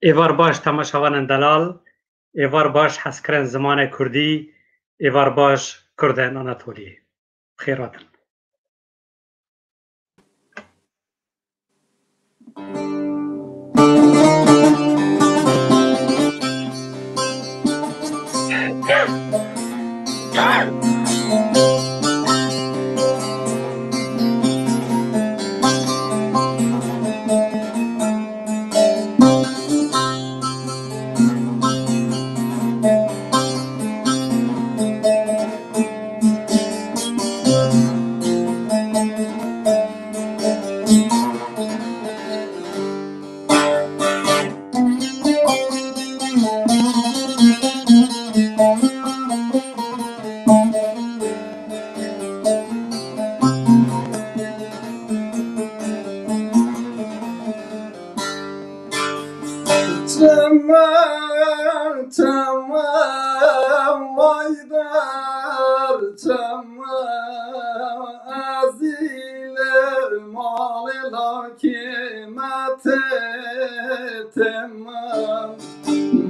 ایوار باش تماشاوان دلال، ایوار باش حسکرین زمان کردی، ایوار باش کردن آناتولی. خیراتن. Tamam Aydar tamam aziler malila kıymeti tamam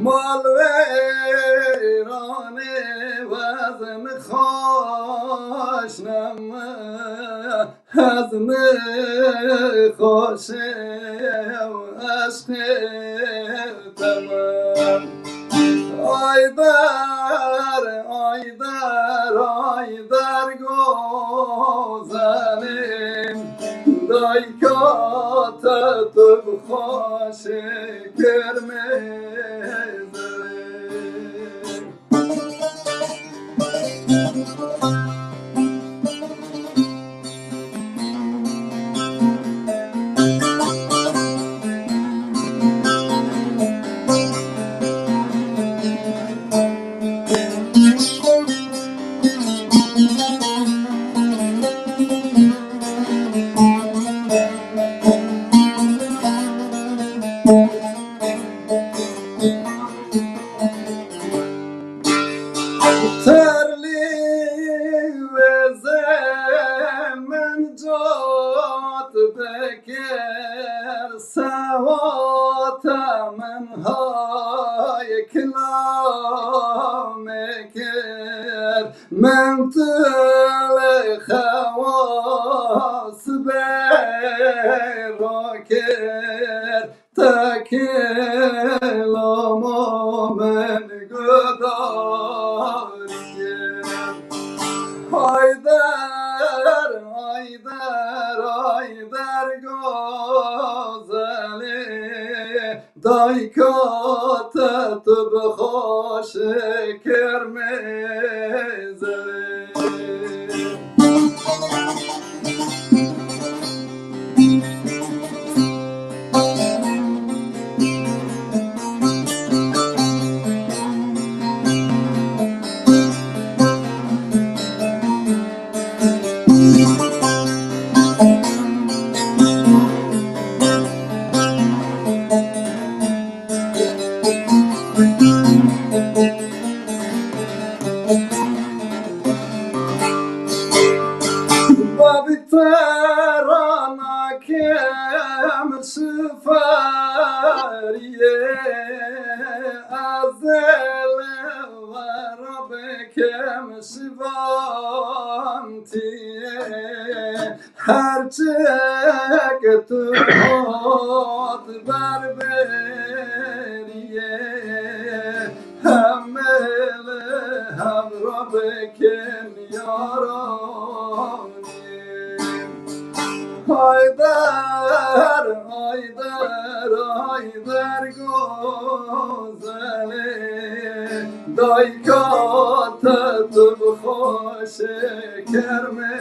mal verane vazn خوشنما hazm خوش و عشق tamam Aydar, Aydar, Aydar güzelim Daykata tüb hoş kırmızı من تل خواص براکر تکلام من گداریم Haydar, Haydar, Haydar güzeli Daykata tüb hoş kırmızı Babiterana kem sefariye azel ve Rabbe kem sivantiye her çek tuhat berberiye hemmele hem Rabbe kem yarani Haydar, Haydar, Haydar güzeli Daykata tüb hoş kırmızı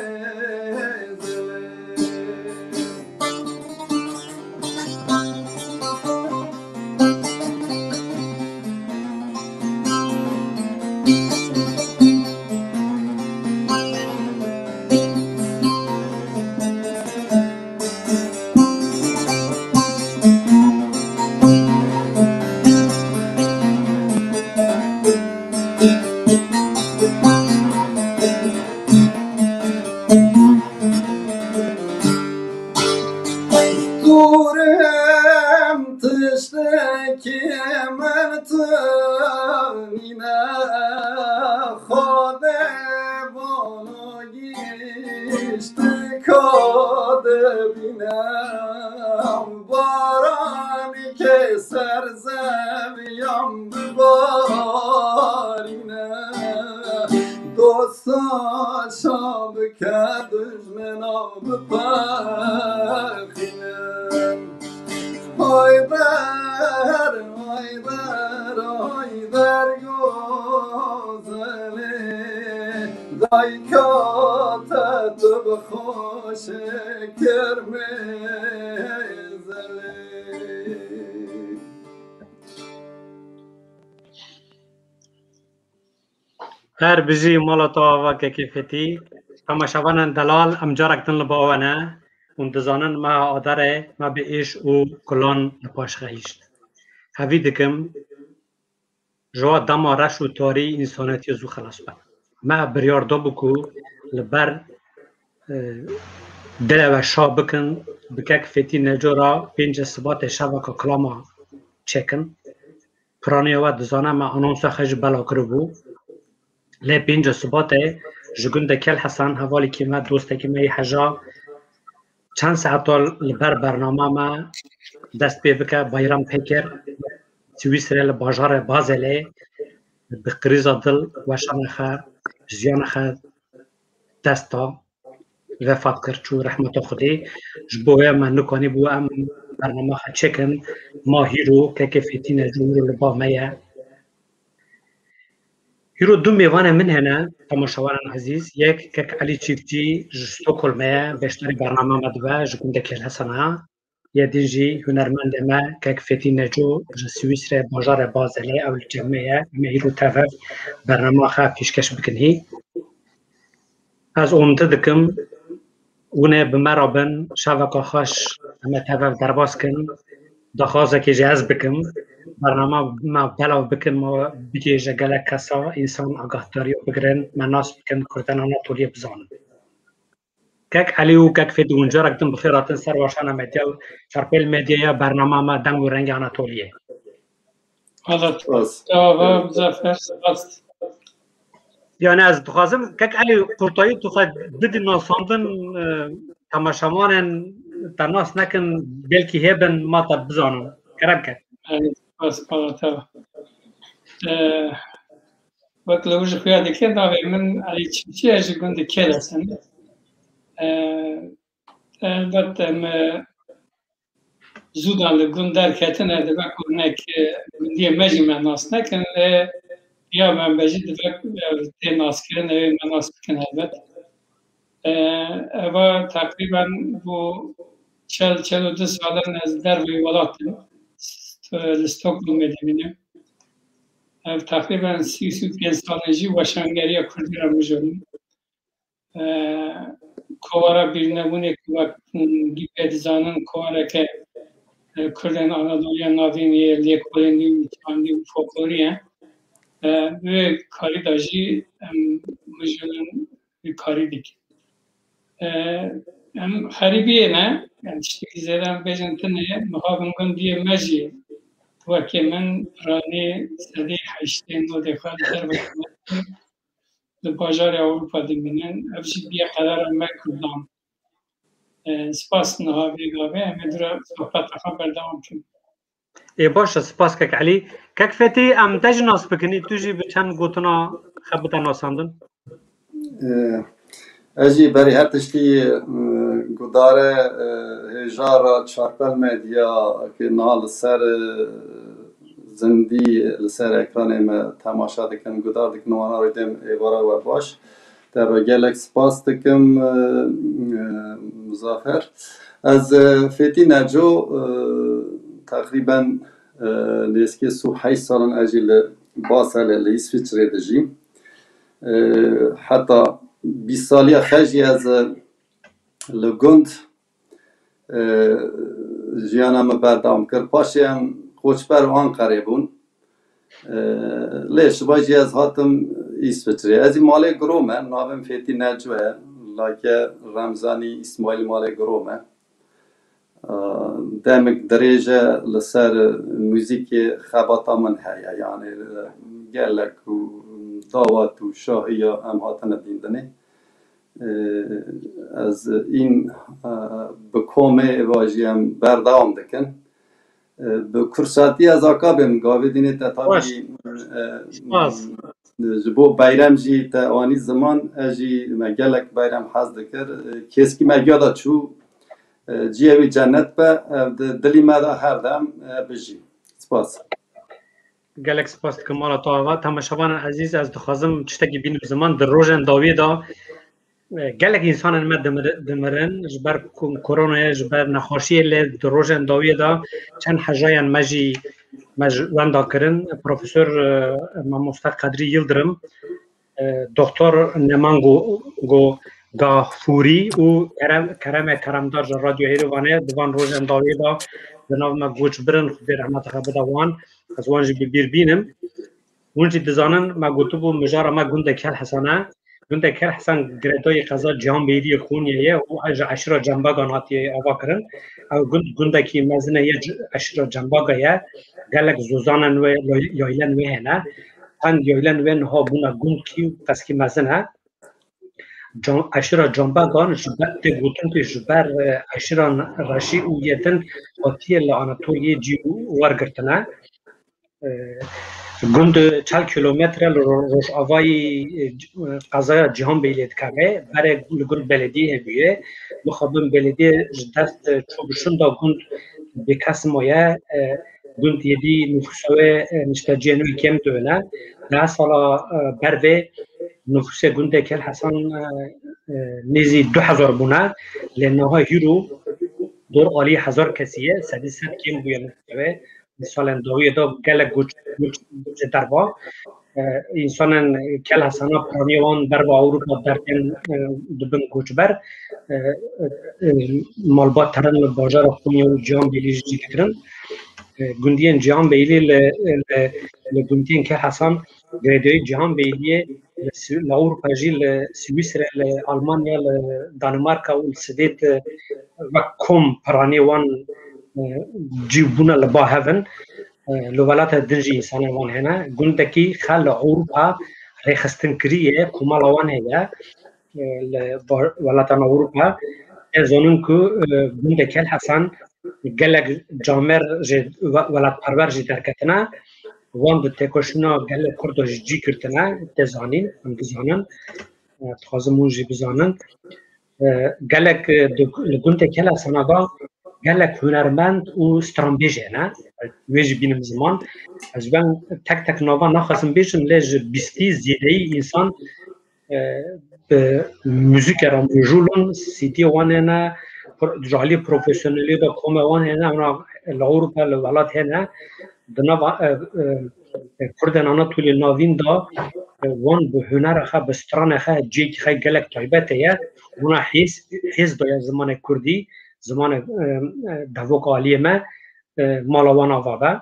تشتکی من تنینه خود بانو گیشت کاد بینم بارانی که سرزمیم بارینه دوستان شام که دشمنام بپرخینم Hayber, Hayber, Hayber gözeli Daykata tıp hoş kermezeli هر بجی مالتا و که کیفتی تماشاوان دلال امجارک تن لباوانه اون دزانن ما آدره ما به ایش او کلان لپاش خیشت هوی دکم جوا دما رش و تاری انسانیتی زو خلاص بد ما بریار دو بکو لبر دل و شا بکن بکک فتی نجورا پینج سبات شبکا کلاما چکن پرانی و دزانه ما آنونسا خیش بلا کربو لی پینج سبات جگند کل حسن حوالی که ما دوسته که ما حجا چند ساعت لبر برنامه ما دست پی بکه بایرام پیکر سویسره لباجار بازله بقریزا دل وشانخه جیانخه دستا وفات کرد چو رحمت خودی جبوه من نکنی بو ام برنامه خد چکن ما هیرو که کفیتین جمهور لبا میا هیرو دو میوانه من هنه تماشاوان عزیز یک که علی چیفتی جستوکل میا بشتری برنامه مدوه جگونده کل حسنه یه دیجی هنرمند ما که کفیتین نجو سویسره باجار بازله اول جمعه هیرو تفف برنامه خد پیشکش بکنی از امده دکم اونه بمرابن شبکه خوش همه تفف درباز کن دخوازه که جهاز بکم برنامه ما بلاو بکن ما بگیجه گله کسا انسان آگاهداری بگرن من ناس بکن کردن آناتولیه بزانن کک علی و کک فید اونجا رکتن بخیراتن سر واشان مدیا و سرپیل مدیا برنامه ما دنگ و رنگ آناتولیه حالت جواب زفر سپاست یعنی از دخوازم کک علی قرطایی تو خواهد بدی ناساندن تماشامانن تناس نکن بلکی هبن ما تا بزانن کرم کرد سپاس بالاتر وقت لوج خویا دکه داوی من علی چی از گنده کل هستن البته زودان لگون در کتن ادبا کنه که گندی مجی من ناس نکن یا من بجید تی ناس کرن من ناس بکن البته و تقریبا بو 42 سالن از در ویولاتن استکهلم می‌بینیم. تقریبا 35 سالگی واشنگری کردی را می‌جویم. کوارا بیرنمونه که وقت گیپت زنان کوارا که کردن آنادولیا نادینی لیکولنی می‌چاندی فولکلوریه. و کاری داشتی می‌جویم کاری دیگه. خریبیه نه؟ یعنی چیزی زدم بجنتنه مخابن گندی مجی. وقتی من رانی سری هشتین و دفعه در به بازار اروپا دیمینن افشی بیا قدر من کردم. سپاس نهایی گاوه امدرا صحبت خبر بردام کن. باشه سپاس که علی کفتی ام تجناس بکنی توجی به چند گوتنا خبرتا ناساندن اجی برای هر تشتی گداره هجارا چارپل مدیا که نال سر زندی لسر اکران ما تماشا دکن گدار دکن وانا رو دیم ایوارا و باش در گلک سپاس دکم مزافر از فیتی نجو تقریبا لیسکی سو 8 سالن اجی لباسل لیسویچره دجیم حتی 20 سالی خیلی از لگند جیانم بردام کرد پاشیم خوشبر وان قریبون لیش باجی از هاتم اسویچری از این مال گرومه نامم فیتی نجوه لکه رمزانی اسماعیل مال گرومه demek derece لسر موزیک خباتا من هیا یعنی گلک و دعوت و شاهی ام هاتن دیندنه از این بکومه واجیم بردام دکن به کرساتی از آقابم گاوی دینه تطابی جبو bayram جی تا آنی زمان اجی مگلک bayram حز دکر کسکی مگیادا چو جیوی جنت به دلی مادا هر دم بجی سپاس گلک سپاس که مالا تاوا تماشاوان عزیز از دخوازم چتکی بینم زمان در روزن داوی دا گلک انسان ما دمرن جبر کرونا جبر نخوشی ل در روزن داوی دا چند حجایان مجی وندا کرن پروفسور ماموستا قدری یلدرم دکتر نمانگو گافوری و کرمدار رادیو هیروانه دوان روزن داوی دا بناو ما گوچ برن خود رحمت خبر دوان از وانجی ببیر بینم وانجی دزانن ما گوتو بو مجارا ما گنده کل حسانه گنده کل حسان گردای قضا جهان بیری خونیه و عشرا جنباگان هاتی آوا کرن او گنده کی مزنه یه عشرا جنباگایه گلک زوزانن و یایلن و هنه هند یایلن و نها بونا گند کی قسکی مزنه عشرا جنباگان جبر تگوتن که جبر عشرا رشی و یتن هاتیه لعنتوری جی ورگرتنه گند 40 کیلومتر روش آوای قضای جهان بیلید که برای گند بلدیه بیه مخابم بلدیه دست چوبشون دا گند بکس مایه گند یدی نفوسوه نشتاجینوی کم دونه ده سالا بروه نفوس گند کل حسن نیزی 2000 بونه لنها هیرو دور عالی 1000 کسیه 300 کم بویه نفوسوه مثلا دوی دا گله گوچ دربا انسانن کل حسنا پرانیوان دربا اروپا درتن دبن گوچ بر مالبات ترن بازار خونی و جهان بیلی جدید کرن گندین جهان بیلی لگندین که حسن گریدوی جهان بیلی لأوروپا جی لسویسرا لألمانیا لدانمارکا و لسویت و کم پرانیوان جيبونا لبا هفن لولات دنجي انسان وان هنا گندكي خال اوروبا ريخستن كريه كمال وان هيا ولات اوروبا ازونن كو گندكي الحسن گلك جامر ولات پرور جي دركتنا وان تكوشنا گلك كردو جي كرتنا تزانين ام دزانن تخازمون جي بزانن گلك گندكي الحسن با گلک هنرمند و استرامبیجه نه ویژ بینم زمان از من تک نوا نخواستم بیشم لیج بیستی زیده ای انسان به موزیک رام جولون سیتی وانه نه جالی پروفسیونلی دا کوم وانه نه اونا لاوروپا لولات نه دنا کردن آنها توی ناوین دا وان به هنر خا به استران خا جی خا گلک تایبته یا اونا حس دایا زمان کردی زمان دفوق عالیه ما مالوان آوابه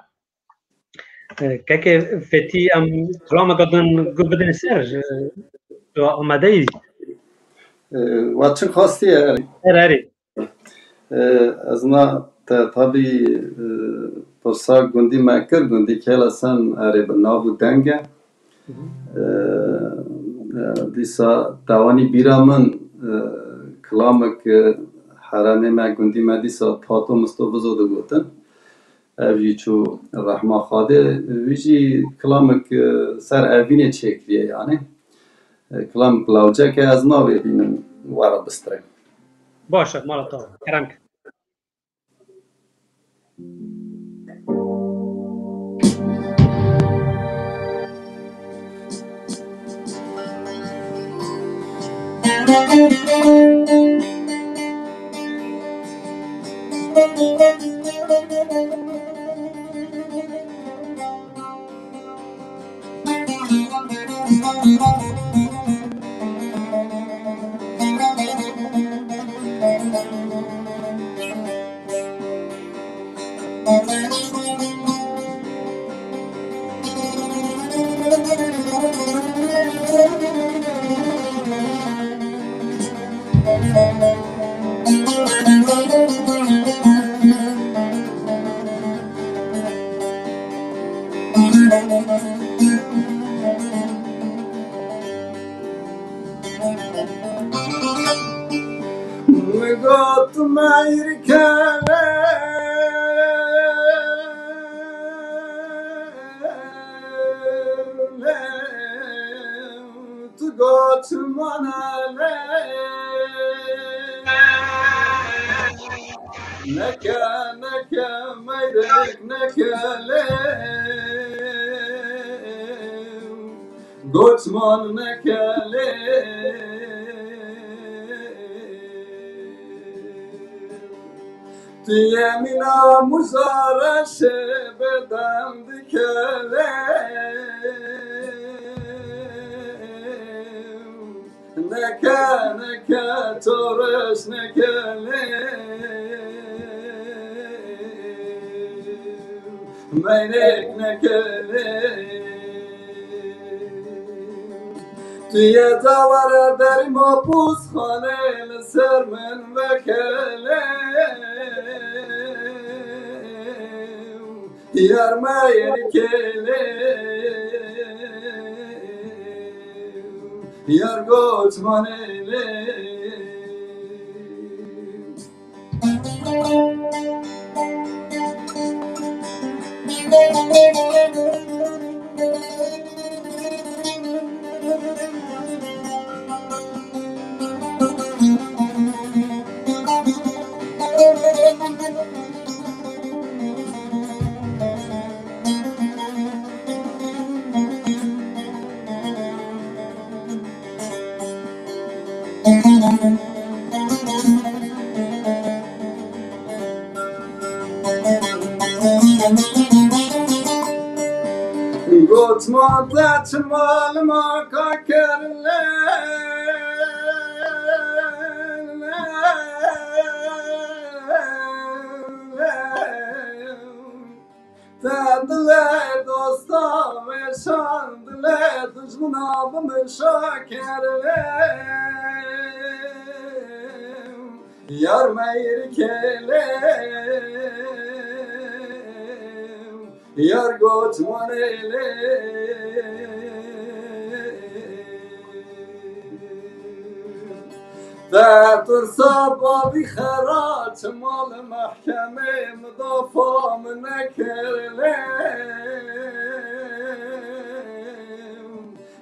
که فتی ام کلام قدن گو بدن سر آمده ای و چه خواستی اری از ما طبی پرسا گندی مکر گندی که لسن اری بنابو دنگه دیسا دوانی بیرامن کلامک حرامه ما گندی مدیسا تاتو مستوفزو دو گوتن اوی چو رحمه خواده ویجی کلامک سر اوینه چکریه یعنی کلام کلاوچه که از ناوی بینم وارا بستره باشه مالا تا کرم که neke meyrek nekele Göçman nekele Diyemina muzara şebeden dikele Neke torres nekele Meyrek nekele Diye davara derim o buzhanel sermen vekele Yar meyrkele Yar göçmanele Göçman taçmal makakerle Dediler dosta ve şandılar düşmanabımı şakerle Yar meyrkele Yar göçman ele Dertursa babi kharaç mal mahkeme müdafaa nekerle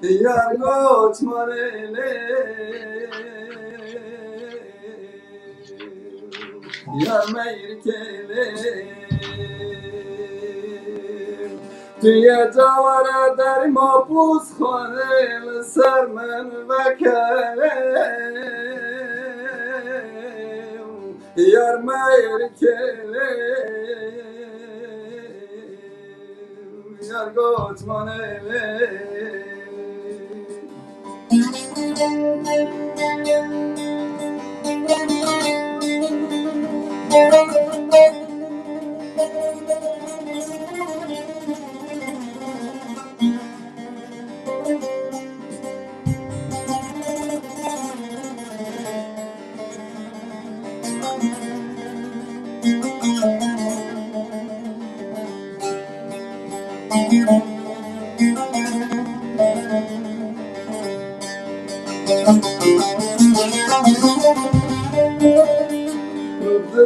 Yar göçman ele Yar meyrkele Diye davara derim o buzhanel sermen vekele Yar meyrkele Yar göçman ele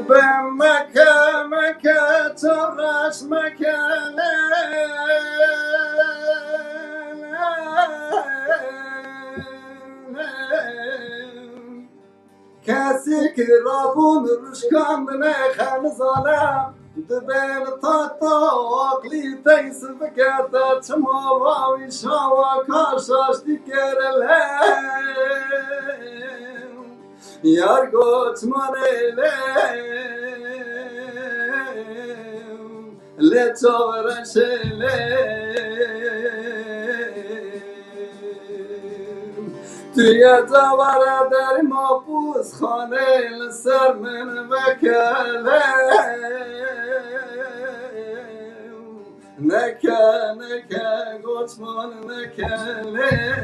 Ben Mekke torraş mekele Kesik rabun rüşkandne khanzala Dibel tata akli teys fikata çmava vişava karşaş dikerele Yar göçman ele Le çavreşele Tüye davara derim o buzhanel sermen vekele Neke göçman nekele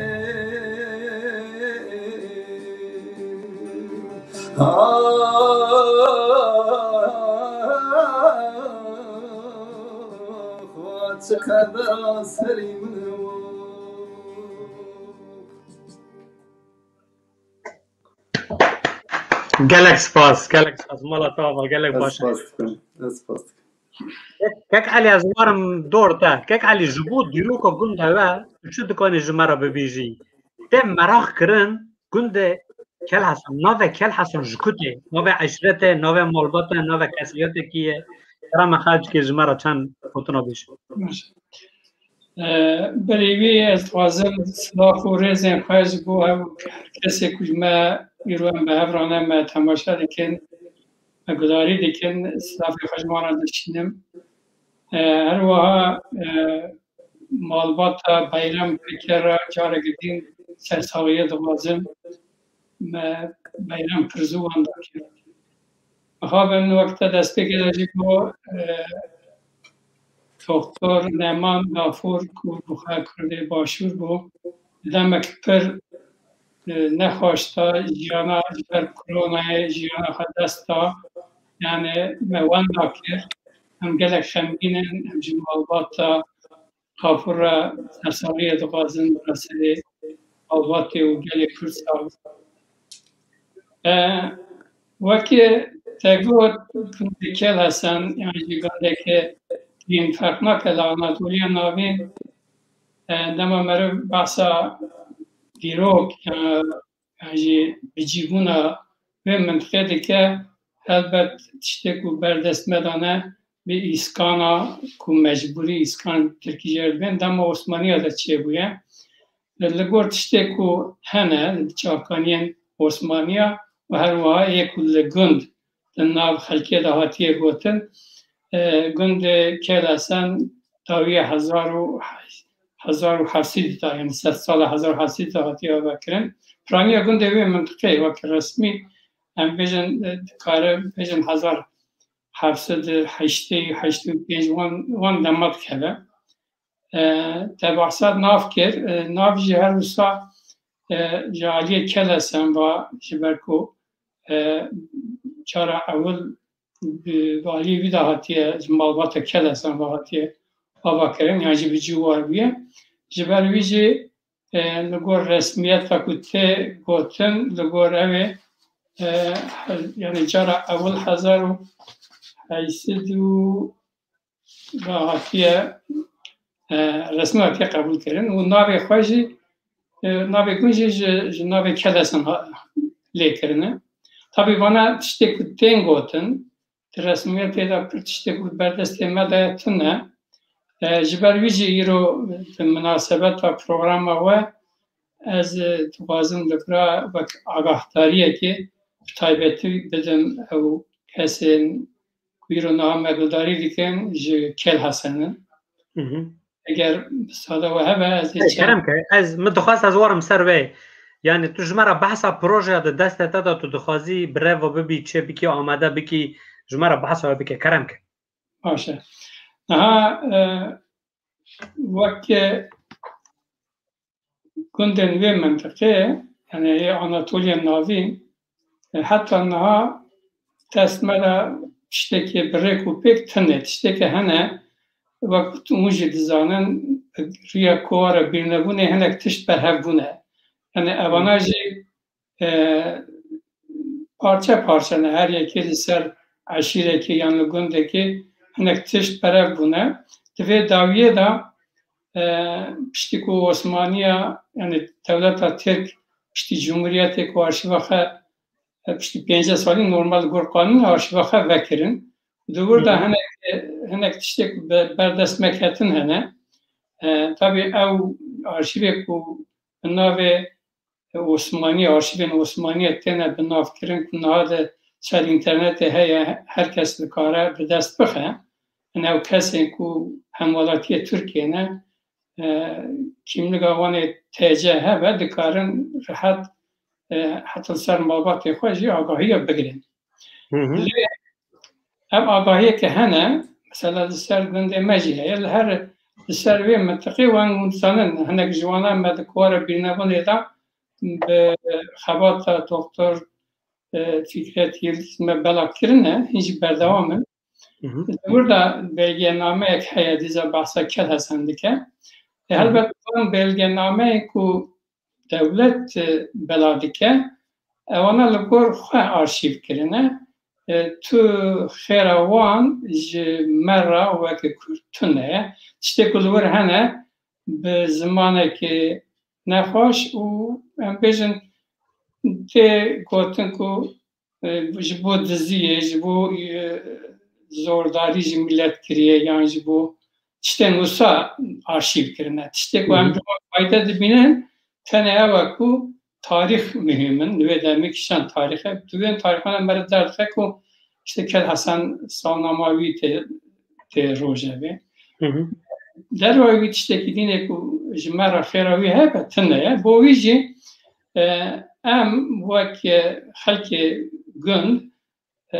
kadar serim Gelek spas mala tava gelek başa. Kek Ali azvarım dorta kek Ali jbu diluko gunda ve şu dükkanı jmara bebiji. Te merak kırın günde kel hasan nave kel hasan jkuti nave aşrete nave molbata nave kasiyete kiye کرم خرج که جمعه چند خودتون بیش بریوی از خوازم سلاف و رزم خواهش بو او کسی کج ما ایروان به هفرانه ما تماشا دکن ما گداری دکن سلاف خشمانه دشینم هر وها مالباتا bayram بکر جاره گدین سرساویه دوازم bayram پرزوان دکن خوابم وقت دست بگیرد بو دکتر نمان دافور کو بخار کرده باشور بو دمک پر نخواستا جیانا پر کرونا جیانا خداستا یعنی موان داکر هم گلک خمگینن هم جمالباتا خافور را سرساوی دوازن برسلی الباتی و گلی کرسا وکی تگوت کنتیکل هستن یعنی جیگانده که این فرق نکرد آناتولی ناوی دما مرو بحثا دیروک یعنی بجیبونا و منطقه دیگه البته تشتکو بردست مدانه به ایسکانا کو مجبوری ایسکان ترکی جردن دما عثمانی ها چه بویه لگور تشتکو هنه چاکانین عثمانیا و هر واقع یک لگند ناو خلکی دهاتی گوتن گند کلاسن تاوی 1700 تا یعنی 100 سال 1700 تا هاتی ها بکرن پرانی گند وی منطقه وقت رسمی هم بیشن کاره بیشن 1785 وان دمات کله تبعثات ناف کر ناف جی هر روسا جالی کلاسن و جبرکو چرا اول والی ویدا هاتیه مالبات کلاسن و هاتیه آوا کرن یعنی به جوار بیه جبر ویجی لگور رسمیت فکوته گوتن لگور اوه یعنی چرا اول 1800 و هاتیه رسمی هاتیه قبول کردن و ناوی خواهی ناوی کنجی ناوی کلاسن لیکرنه tabii bana işte kutten goten resmiyet eda işte kut berdeste medayetine jiber vici iro münasebet ve programa ve az tuvazın dikra ve agahtariye ki taybeti dedim o kesin kuyru nameldari diken kel hasanın eğer sada ve heve az kerem ki az mdخواست از وارم سر وی یعنی تو جمعه بحثا پروژه ده دست تا تو دخوازی بره و ببی چه بکی آمده بکی جمعه بحثا بکی کرم که باشه ها وقت کندن وی منطقه یعنی آناتولیا ناوی حتی نها تسمه تشتکی بره کوپک تنه تشتکی هنه وقت موجی دزانن روی کوار بیرنبونه هنک تشت برهبونه yani avanajı parça ne her yeki ser aşireki yanlı gündeki henek tişt para buna ve daviye da işte ku Osmaniye yani devlet Türk işte Cumhuriyeti ku arşivaha işte 5 salı normal gor kanun arşivaha vekirin burada henek işte berdest mekhetin hene tabi ev arşive ku nave Osmaniye, arşivin Osmaniye tene binav kirin ku nade ser internete heye herkes dikare bi dest bixe. Yani ev kesin ku hemvalatiye Türkiye'ne kimlik avanı TC hebe dikarin rahat hatta ser malbatı xwe agahiye bigirin. Ev agahiye ki hene mesela ser günde meciye her ser ve mentıqi wan insanın henek jwana medikore birnebone da به خبات دکتر فکرت یلسمه بلا کرنه هیچ بردوامه burada belgename ek hayadize bahsa kel hasandike elbette bu belgename ku devlet beladike ona lgor arşiv kirine tu xerawan merra ve kurtune işte kulur hane be zamaneki نخواش و بیشتر ته گفتن کو جبو دزیه جبو zordari ji millet kiriye yani ji bu işte nusa arşiv kirine. İşte bu hem fayda dibinin tene eva ku tarih mühimin ve demek işten tarihe. Düğün tarihine beri derdik ku işte Kel Hasan Salnamavi te rojevi. Dervayı işte dine ku jmera khiravi hep tene. Bu vici em vak halki gün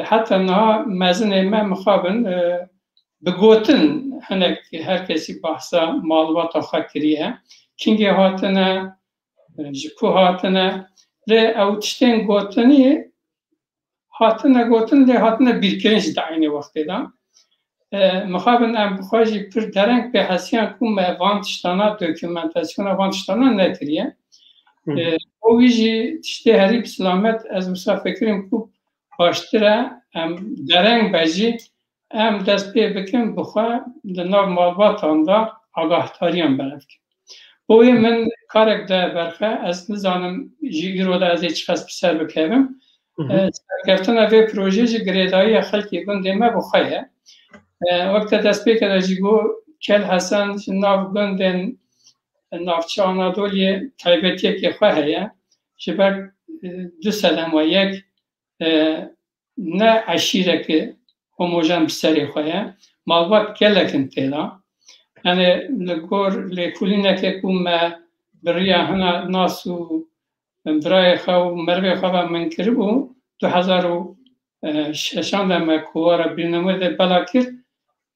hatta na mezun me mukhaben بگوتن هنک هر کسی بحثا معلومات خاطریه کینگی هاتنه جکو هاتنه ل اوتشتن گوتنی هاتنه گوتن ل هاتنه بیرکنش دعینه وقتی دا مخابن ام بخواجی پر درنگ به حسیان کم وانتشتانا دوکیومنتاسیون وانتشتانا نکریه او ویجی تشتی هری بسلامت از مسا فکریم کو باشتره ام درنگ بجی ام دست پی بکن بخوا لناو مالباتان دا آگاهتاریان برد که بوی من کارک دا برخه از نزانم جیرو دا از ایچ خست بسر بکرم سرگرتن اوی پروژه جی گریدایی خلقی گنده ما بخواه وقت دست پی که دا جیگو کل حسن ناو گندن نافچه آنادولی تایبتیه که خواه جبر 2 سلم و یک نه عشیره که homojen bisteri xoye malbat gelekin têda yani li gor lê kulînekê ku me biriya hina nas û birayê xwe û merivê xwe ve min kiribû 2006 de me kuwara bîrnameyê de bela kir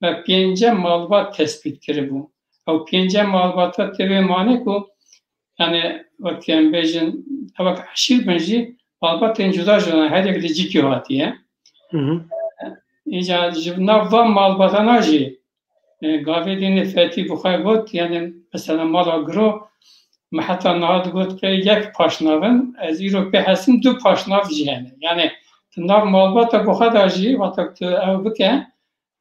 me 5 malbat tespît kiribû ew 5 malbata tevê manê ku yani wekî em bêjin hewek eşîr bin jî malbatên cuda jî herek li cîkê hatiye İca navva malbatana jî gavedînê fetî bixwe got yani mesela mala giro me heta niha digot ki yek paşnavin ez îro pê hesim 2 paşnav jî hene yani nav malbata bixwe da jî wata tu ew bike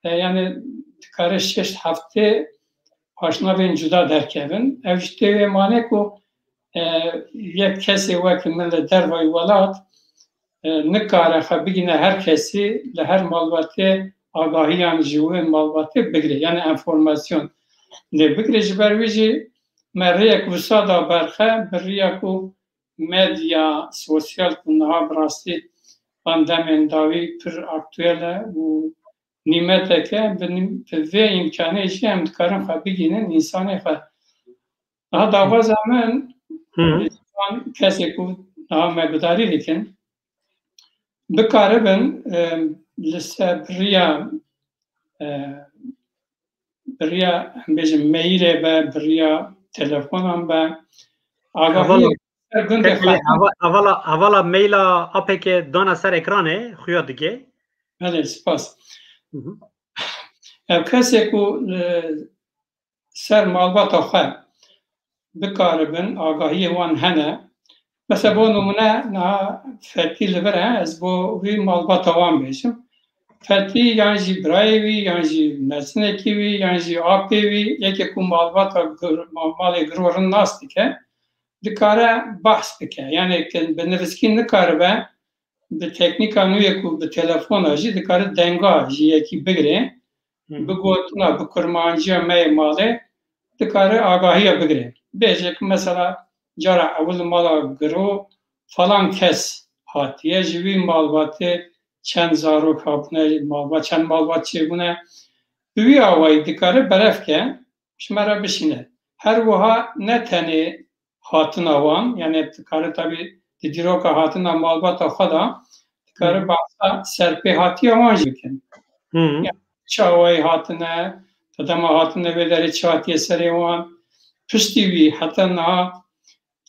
yani dikare 6 heftê paşnavên cuda derkevin ew ji têvê mane ku yek kesê wekî min li dervayê welat nikare xwe bigîne her kesî li her malbatê agahiyan ji wê malbatê bigire yani enformasyon lê bigire ji ber wî jî me rêyek wisa da berxe bi rêya ku medya sosyal ku niha bi rastî van demên dawî pir aktûel e û nîmeteke bi vê imkanê jî em dikarin xwe bigînin însanê xwe daha dawaza min kesê ku niha me gudarî dikin bikaribin li ser biriya em bêjin mailê be biriya telefonan be agahiyê Avala maila apeke dana ser ekranê xuya dike belê spas ev kesê ku ser malbata xwe bikaribin agahiyê wan hene mesela bu numune niha fetî li vir e ez bo wî malbata wan bêjim fetî yan jî birayê wî yan jî mezinekî wî yan jî apê wî yekê ku malbata malê girorin nas dike dikare behs bike yani bi nivîskî nikaribe bi teknîka nû yê ku bi telefona jî dikare denga jî yekî bigire bi gotina bi kurmanciya me yê malê dikare agahiya bigire bêje ku mesela cara evil mala giro falan kes hatiye ji wî malbatê çend zarok habûne malbat çend malbat çêbûne bi wî awayî dikare berevke ji me re bişîne her wiha ne tenê hatina wan yani dikare tabî di dîroka hatina malbata xwe da dikare behsa serpêhatiya wan jî bikin çi awayî hatine dema hatine vê derê çi hatiye serê wan piştî wî heta niha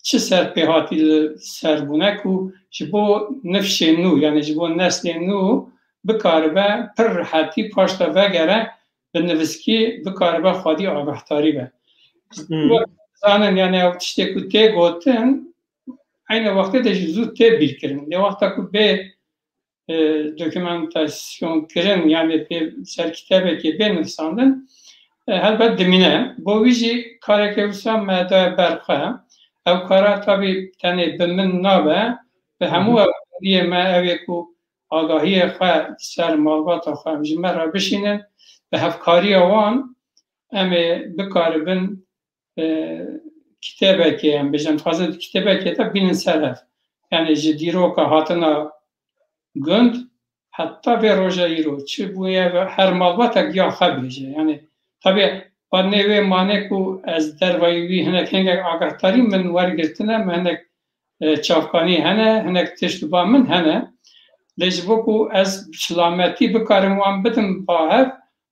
çi serpêhatî li ser bûne ku ji bo nifşên nû yani ji bo neslên nû bikaribe pir rehetî paş te vegere bi nivîskî bikaribe xwedî agahdarî be zanin yani ew tiştê ku tê gotin aynı wextê de jî zû tê bîrkirin lê wexta ku bê dokümentasyon kirin yani bê serkîtebekê bê nivîsandin helbet dimîne bo wî jî karekê wisa me daye berxwe ew kara tabî tenê bi min nabe bi hemû ew me ew ê ku آگاهی خو سر مالبات خو جمره بشینن به هفکاری وان ام بکاربن کتابه که ام بجن فازه کتابه که تا بینن سرف یعنی جدیرو که هاتنا گند حتی به روژه ایرو چه بویه هر مالبات یا خبیجه یعنی طبعا با نوی مانه کو از دروایوی هنک هنگ آگاهتاری من ورگرتنه من هنک چافکانی هنه هنک تشتبا من هنه لجبوکو از سلامتی بکارم وان بدم با هف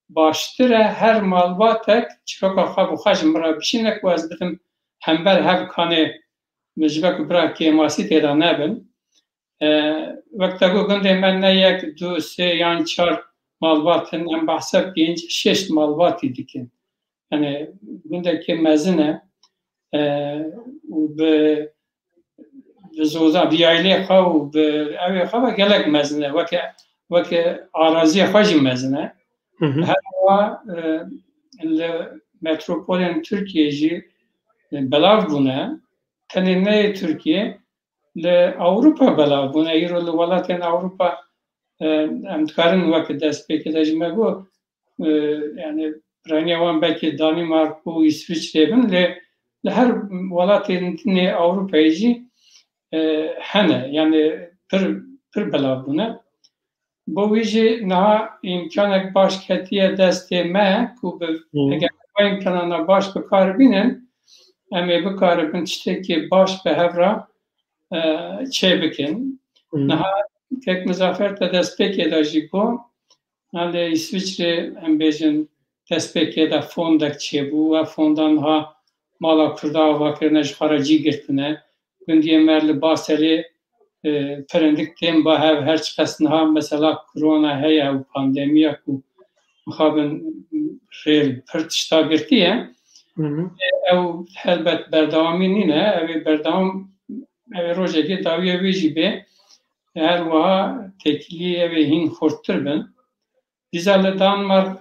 باشتره هر مالباتک چرا خواب و خشم را بشینه که از بدم همبر هف کانه مجبک برا که ماسی تیدا نبن وقتا گو گنده من نه یک دو سه یان چار مالباتن هم بحثه 5-6 مالباتی دیکن یعنی گنده که مزنه و به زوزا بیایله خو و به اوی خو گلک مزنه وکه آرازی خوشی مزنه هر و متروپولین ترکیه جی بلاو بونه تنینه ترکیه لأوروبا بلاو بونه ایرو لولاتین أوروبا امتکارن وقت دست بکی دجمه گو yani Ranya'wan belki Danimarka و İsviçre bin le her welatên ne Avrupayê jî hene yani pir belav bûne. Bo wî jî niha imkanek baş ketiye destê me ku eger imkanana baş bikaribînin em ê bikaribin tiştekî baş bi hev re çê bikin. Niha kek Muzaffer te destpêkê de jî got lê İsviçre em bêjin destpêkê de fondek çêbû ve fondan ha mala Kurda avakirine ji xwe re cî girtine. Gundiyê me li Baselê pirindik tên ba hev her çi qes niha mesela korona heye û pandemiya ku mixabin rêl pir tişta girtiye ew helbet berdewamî nîne ew ê berdewam ew ê rojekê dawiya wê jî bê her wiha têkilî ew ê hîn xurttir bin. Dîsa li Danmark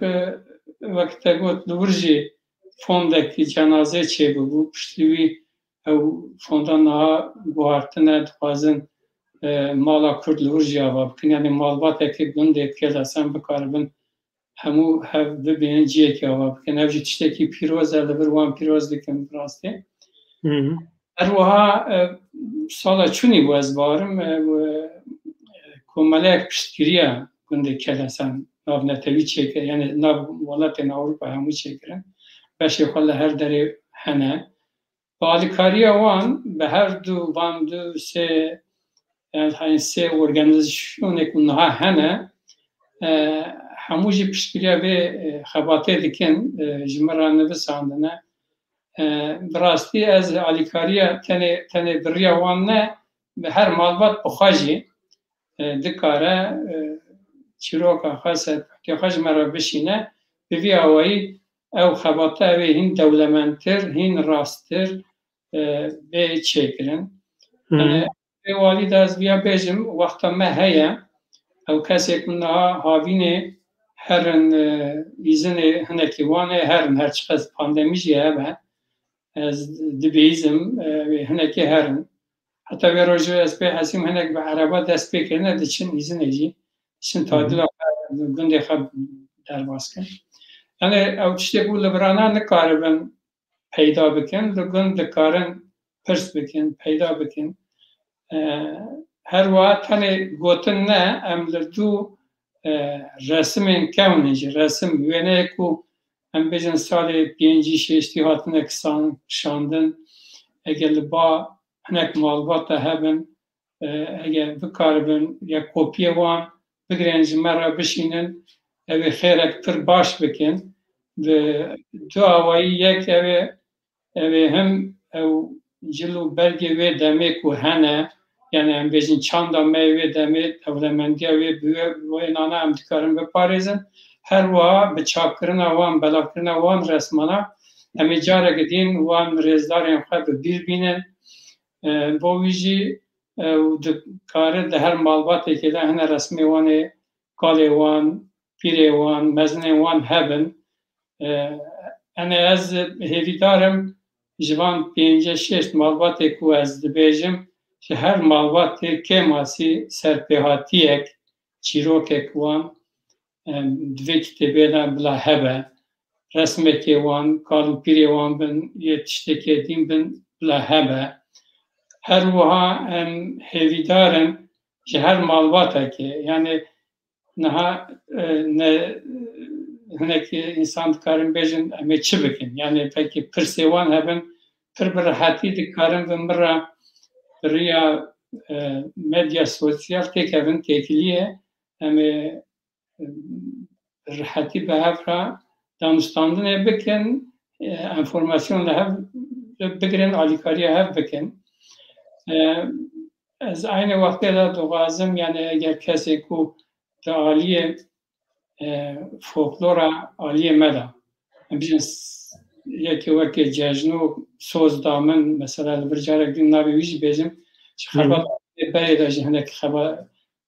wekte got li wir jî fondekî cenazê çêbûbû piştî wî ew fondan niha guhartine dixwazin mala Kurd li wir jî ava bikin yani malbatekî gundê kêla sen bikaribin hemû hev bibînin ciyekî ava bikin ev jî tiştekî pîroz e li vir wan pîroz dikin rastî. Her wiha sala çûnî bû ez barim komeleyek piştgiriya gundê kêla sen nav netewî çêkir yani nav welatên Ewropa hemû çêkirin beşê xwe li her derê hene. Bi alîkariya wan bi her du van du sê yani sê organîzasyonê ku niha hene hemû jî piştgiriya vê xebatê dikin ji min re nivisandine. Bi rastî ez alîkariya tenê biriya wan ne bi her malbat bi xwe jî dikare çîroka xwe serpêtiya xwe ji me re bişîne bi vî awayî ew xebata ew ê hîn dewlemendtir hîn rasttir bê çêkirin. Vê walî de ez vêya bêjim wexta me heye ew kesek min niha havînê herin îzinê hinekî wan ê herin her çi qes pandemî jî hebe ez dibihîzim hinekî herin. Heta vê rojê ez pê hesîm hinek bi ereba dest pêkirine diçin îzinê jî diçin tadila gundê xwe derbas kirin. Yani ew tiştê ku li birana nikaribin peyda bikin li gund dikarin pirs bikin peyda bikin. Her wiha tenê gotin ne em li dû resimên kewnê jî resim wêneyê ku em bêjin salê 5-6 hatine kişandin eger li ba hinek malbata hebin eger bikaribin ya kopya wan bigirin ji me re bişînin ew ê xêrek pir baş bikin bi du awayî yek ew ê him ew cil û belgê wê demê ku hene yani em bêjin çanda me wê demê dewlemendiya wê bi wê nana em dikarin biparêzin her wiha bi çapkirina wan belavkirina wan resmana em ê carek dîn wan rêzdarên xwe bi bîr bînin bo wî jî ew dikare di her malbatekê de hine resmê wan ê kalê wan pîrê wan mezinên wan hebin. Ez hêvîdarim ji van 5-6 malbatê ku ez dibêjim ji her malbatê kêmasî serpêhatiyek چیروکێک وان دوێ کتێبێدا بلا هەبە رسمێکی وان کاڵوپیرێ وان بن یە تشتێکێ دین بن بلا هەبە هەروەها هێویدارن ji her malbatekê yani niha hinekî însan dikarin bêjin em ê çi bikin yani pekî pirsê wan hebin pir bi rihetî dikarin bi min re bi rêya medya sosyal têkevin têkiliyê em ê rihetî bi hev re danûstandinê bikin enformasyon li hev bigirin alîkariya hev bikin ez aynı wextê de dixwazim yani eger kesê ku di aliyê folklora aliyê me de em bijin yekê wekê cejn û soz da min mesela li bir carek din navê wî jî bêjim ji xebat berê de jî hinek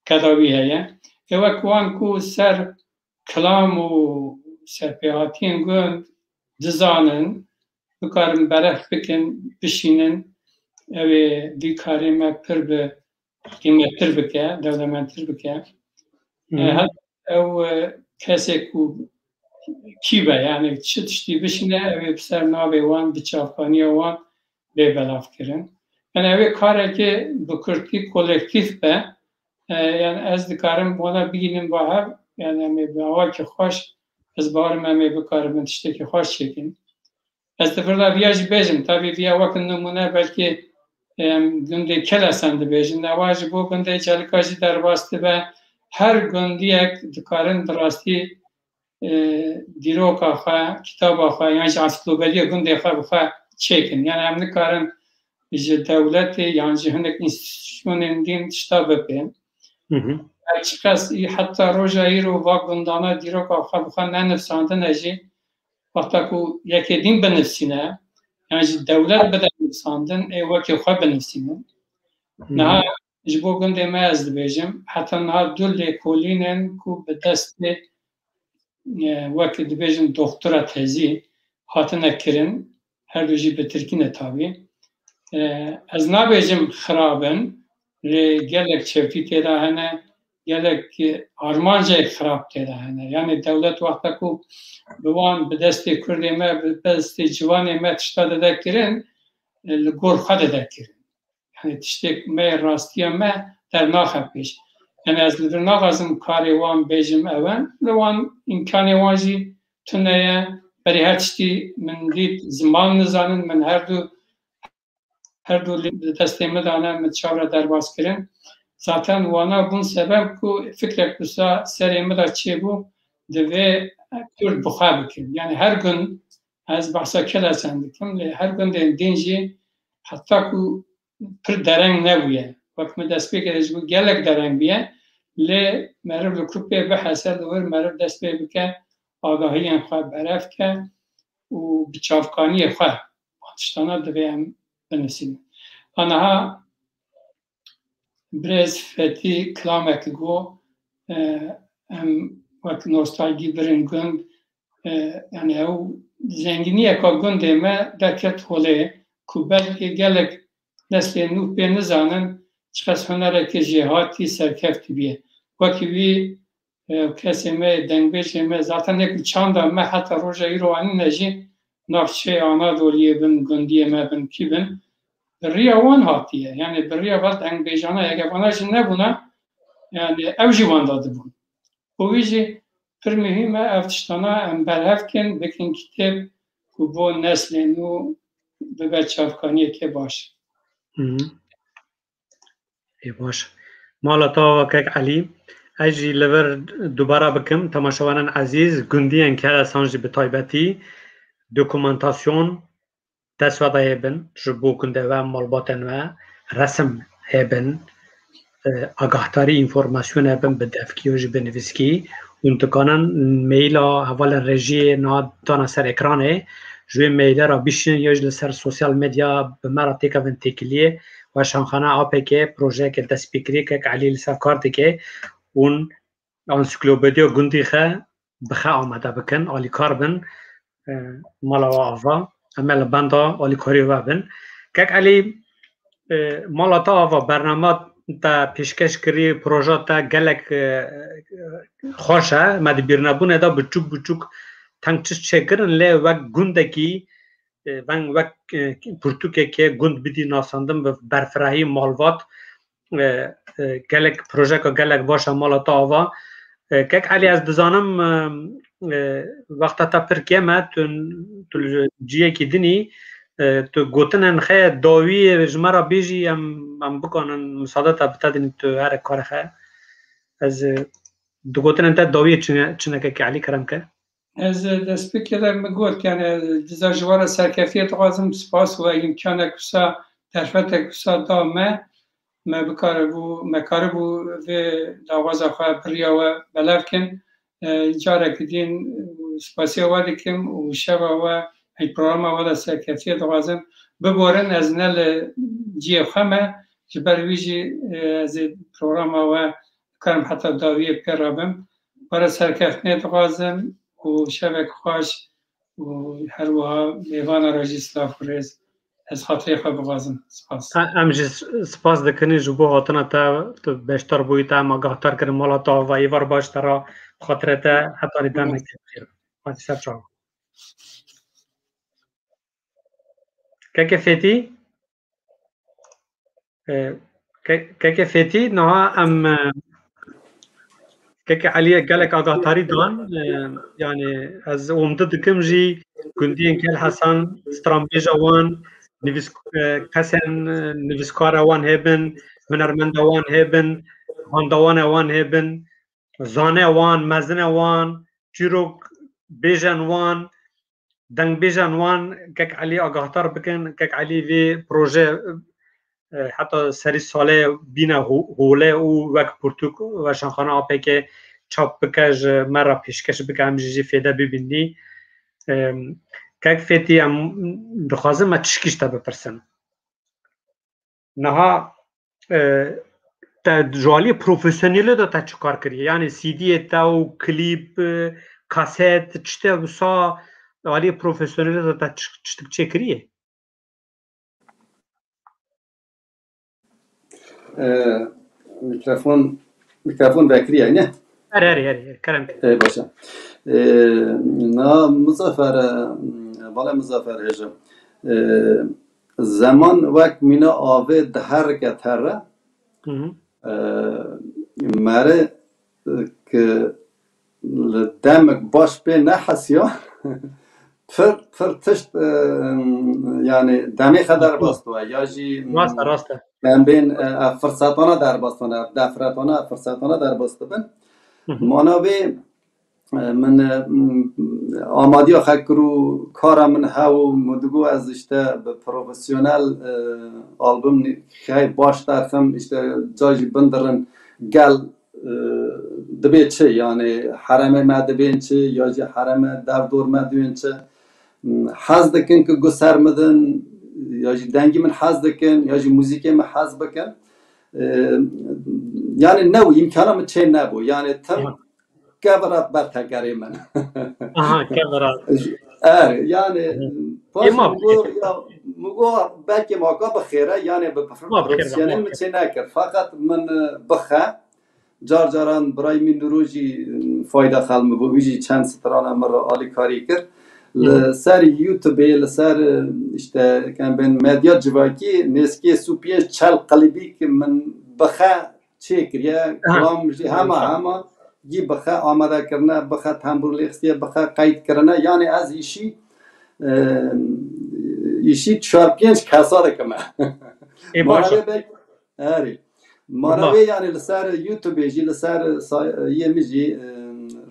kedawî heye wek wan ku ser kilam û serpêhatiyên gund dizanin bikarin beref bikin bişînin ew ê vî karê me pir bi qîmettir bike dewlementtir bike ew kesek ku kî be yani çi tiştî bişîne ew ê bi ser navê wan bi çavkaniya wan bê belav kirin yani ew ê karekê bi kurtî kolektîv be yani ez dikarim wana bigînim bi hev yani em ê bi awakî xweş ez barim em ê bikaribin tiştekî xweş çêkin ez di vir de viya jî bêjim tabî viya wekin nimûne belkî gundê Kelesen dibêjin ewa ji bo gundê Celika jî derbas dibe her gundiyek dikarin bi rastî dîroka xwe kitaba xwe yan ji ansiklopediya gundê xwe bi xwe çêkin yani em nikarin ji dewletê yan ji hinek înstitûsyonên din tişta bipên çi qas heta roja îro va gundana dîroka xwe bi xwe nenivsandine jî wexta ku yekê din binivîsîne yani ji dewlet bide nivîsandin ê wekî xwe binivîsînin niha ji bo gundê me ez dibêjim heta niha du lêkolînên ku bi destê wekî dibêjin doktora tezî hatine kirin her du jî bi tirkîne tabî ez nabêjim xirabin lê gelek çewtî têda hene gelek armancek xirab têda hene yani dewlet wexta ku bi wan bi destê Kurdê me bi destê ciwanê me tişta dide kirin li gor xwe dide kirin yani tiştek me rastiya me dernaxe pêş yani ez li vir naxwazim karê wan bêjim ew e li wan îmkanê wan jî tune ye berî her tiştî min dît ziman nizanin min her du li destê me dane min çavre derbas kirin zaten wana bûn sebeb ku fikrek wisa serê me de çêbû divê Kurd bi xwe bikin yani her gün ez behsa Kelesen dikim lê her gundên din jî heta ku pir dereng nebûye wek min dest pê kiriye ji bo gelek dereng bûye lê meriv li ku pê bihese li wir meriv dest pê bike agahiyên xwe beref ke û bi çavkaniyê xwe tiştana divê em binivîsînin aniha Birêz Fetî kilamekî got em wek nostalgî birin gund yani ew zengîniyeka gundê me derket holê ku belkî gelek neslê nû pê nizanin çi qas hunerekî jêhatî serkeftî bîye wekî wî kesê me dengbêjê me zaten nek çanda me heta roja îro anîne jî navçeyê Anadoliyê bin gundiyê me bin kî bin rêya wan hatiye yani bi rêya vat dengbêjana yekevana jî nebûne yani ew jî wan da dibûn û wî jî pir muhîm e ev tiştana em berhev kin bikin kitêb ku bo neslên nû bibe çavkaniyekê baş baş mala te kek Elî ez jî li vir dubara bikim temaşewanan ezîz gundiyên Kelesan jî bi taybetî dokumentasyon destweda hêbin ji bo gundê we malbatên we resim hêbin agahdari înformasyon hêbin bi devkî û ji bi nivîskî hûn dikanin maîla hevalên rejiyê niha dana ser ekranê ji wê maîlê re bişînin ya ji li ser sosyal medya bi me re têkevin têkiliyê weşanxana APK projeyekê dest pê kiriye kek Elî li ser kar dike hûn ansiklopediya gundê xe bi xe amade bikin alîkar bin mala we ava em ê li benda alîkariyê we bin kek Elî mala te ava bername تا پیشکش کری پروژه تا گلک خوشه مدبیر نبونه دا بچوک تنگچش چکرن لی وک گندکی وک پرتوکه که گند بدی ناساندم به برفراهی مالوات گلک پروژه که گلک باشه مالتا آوا که علی از دزانم وقتا تا پرکیه ما تو جیه که دنی تو گوتنن خیلی داوی جمعه بیجی هم بکنن مساعدت بتدنی تو هر کار خیلی از دو گوتنن تا داوی چنکه که علی کرم که از دست بکرم مگود که جزا جوار سرکفیت غازم سپاس و امکانه کسا ترفت کسا دامه ما بکاره بو و داوازه خواه بریا و بلف کن جاره کدین سپاسی آواده کم و شب و ای پروگرام آواده سرکفیت غازم ببورن از نل جیه خمه جبر ویجی از پروگرام آواده کرم حتی داوی پیرابم برای سرکفیت غازم و شبک خوش و هر وها میوان راجی سلاف ریز از خاطری خواه بغازم سپاس امجی سپاس دکنی جبو هاتنا تا بیشتر بوی تا مگاهتر کرن مالا تا و ایوار باشتر را خاطره تا حتی ریدن نکتیر خاطی سر چاو که فیتی که فیتی نها ام که علی گلک آگاهتاری دان یعنی از عمده دکم جی گندین که حسن استرامبیج وان کسان نویسکار وان هبن هنرمند وان هبن خواندوان وان هبن زانه وان مزن وان چیروک بیجن وان دنگ بیجن وان که علی آگاهتر بکن که علی وی پروژه حتی سری ساله بینه هوله او وک پرتوک و شانخانه آپه که چاپ بکش مرا پیشکش بکم جیجی فیده ببینی که فیتی هم دخوازم ما تشکیش تا بپرسن نها تا جوالی پروفیسیونیلی دا تا چکار کریه یعنی سی دی تا و کلیپ کاست چطه بسا جوالی پروفیسیونیلی دا تا چه کریه میکروفون بکریه نه؟ اره کرم باشه نه مظفر هجم زمان وقت مینا آوه دهر گتره مره که دمک باش به نحسیا پر تشت یعنی دمی خدر باستوه یا جی راسته من بین فرصتانه در باستانه دفرتانه فرصتانه در باستبن منابع من آمادی خکرو کارم من هاو مدگو از اشته به پروفسیونال آلبوم خیلی باش درخم اشته جایی بندرن گل دبی چه یعنی حرم ما دبین چه یا جی حرم در دور ما دوین چه حز دکن که گسر مدن یا جی دنگی من حز دکن یا جی موزیکی من حز بکن یعنی نو امکانم چه نبو یعنی تم کبرات برتگری من کبرات یعنی پاس مگو بلکه ماکا بخیره یعنی به پروفسیونل من چه نکرد فقط من بخه جاران برای من روزی فایده خلم بو ویجی چند سترانه مرا آلی کاری کرد لسر یوتیوبی لسر işte kan ben medya civaki neski supiye çal qalibi ki من بخه çekriye klam hama gi بخه آماده کرنا بخه تمبرلیختی بخه قید کرنا یعنی از ایشی 4-5 کسا دکمه مانوی یعنی لسر یوتیوبی جی لسر یه میجی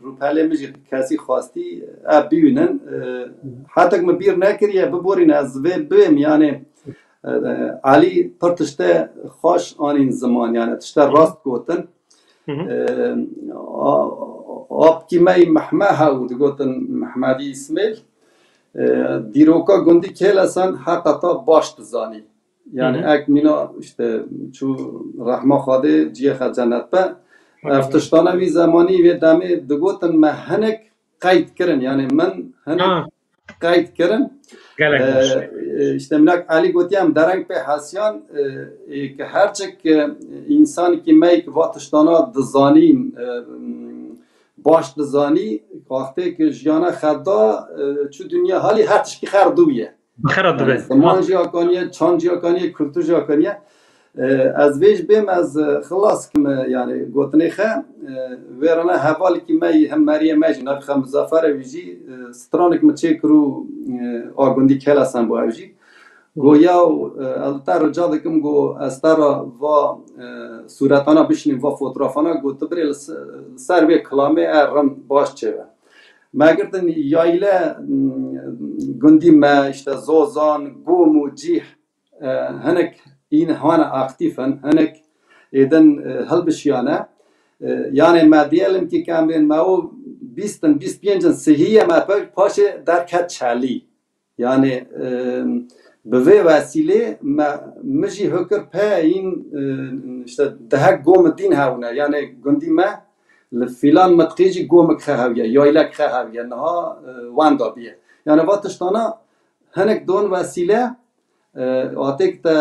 روپاله میجی کسی خواستی بیونن حتی که بیر نکریه ببورین از بیم یعنی علی پر تشته خوش آن این زمان یعنی تشته راست گوتن آب کی می محمه هاود گوتن محمدی اسمیل دیروکا گندی کلسان حقیقتا باش تزانی یعنی اک مینا işte چو رحمه خواده جیه خد جنت به افتشتانه وی زمانی و دمی دگوتن مهنک قید کرن یعنی من هنک قید کردم işte منک علی گوتیم درنگ به حسیان که هرچک انسانی که میک واتشتانا دزانین باش دزانی وقتی که جیانا خدا چو دنیا حالی هرچی که خردویه خردویه زمان جیاکانیه چان جیاکانیه کلتور جیاکانیه از ویج بیم از خلاص کم یعنی گوتنی خه ویرانه حوالی که می هم مریم میج نفخ مزافر ویجی سترانک مچه کرو آگوندی کلاسن با ویجی گویا البته رجا دکم گو استرا و صورتانا بشنیم و فوتوگرافانا گو تبری سر به کلامه ارم باش چه مگردن یایله گندی ما işte زوزان گوم و جیح هنک این هوانا اکتیفن هنک ایدن هل بشیانه yani ما diyelim ki ben o 20-25 sıhhiye ma paşe derket çali yani به وسیله مجی هکر په این işte daha گوم دین هونه yani گندی ما لفلان متقیجی گوم که هویه یا ایلک که هویه نها واندا بیه yani واتشتانا هنک دون وسیله آتک تا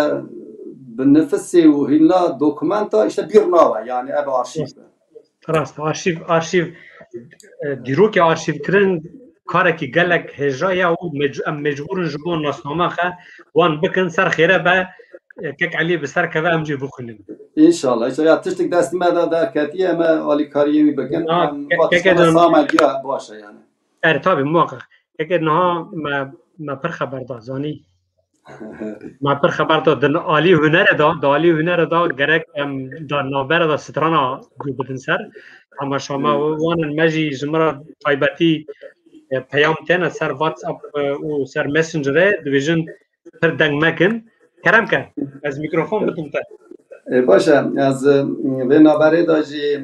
به نفسی و هیلا دوکمنتا işte bir nava yani اب arşiv راست arşiv دیرو که arşiv کرن کارکی گلک هجایا و مجبورن جبون ناسنامه خه وان بکن سر خیره به کک علی بسر که امجی بخونیم انشالله یا تشتک دستی مدا در کتیه ما علی کاریمی بکن واتشتانا سامگیا باشه yani اره طبعا موقع که نها ما پر خبر دازانی ما پر خبر داد عالی هنر دا گرک دا نابر دا سترانا گو بدن سر اما شما وانن مجی زمرا طایبتی پیام تنه سر واتس اپ و سر مسنجره دویژن پر دنگ مکن کرم کن از میکروفون بتون تا باشه از به نابره داجی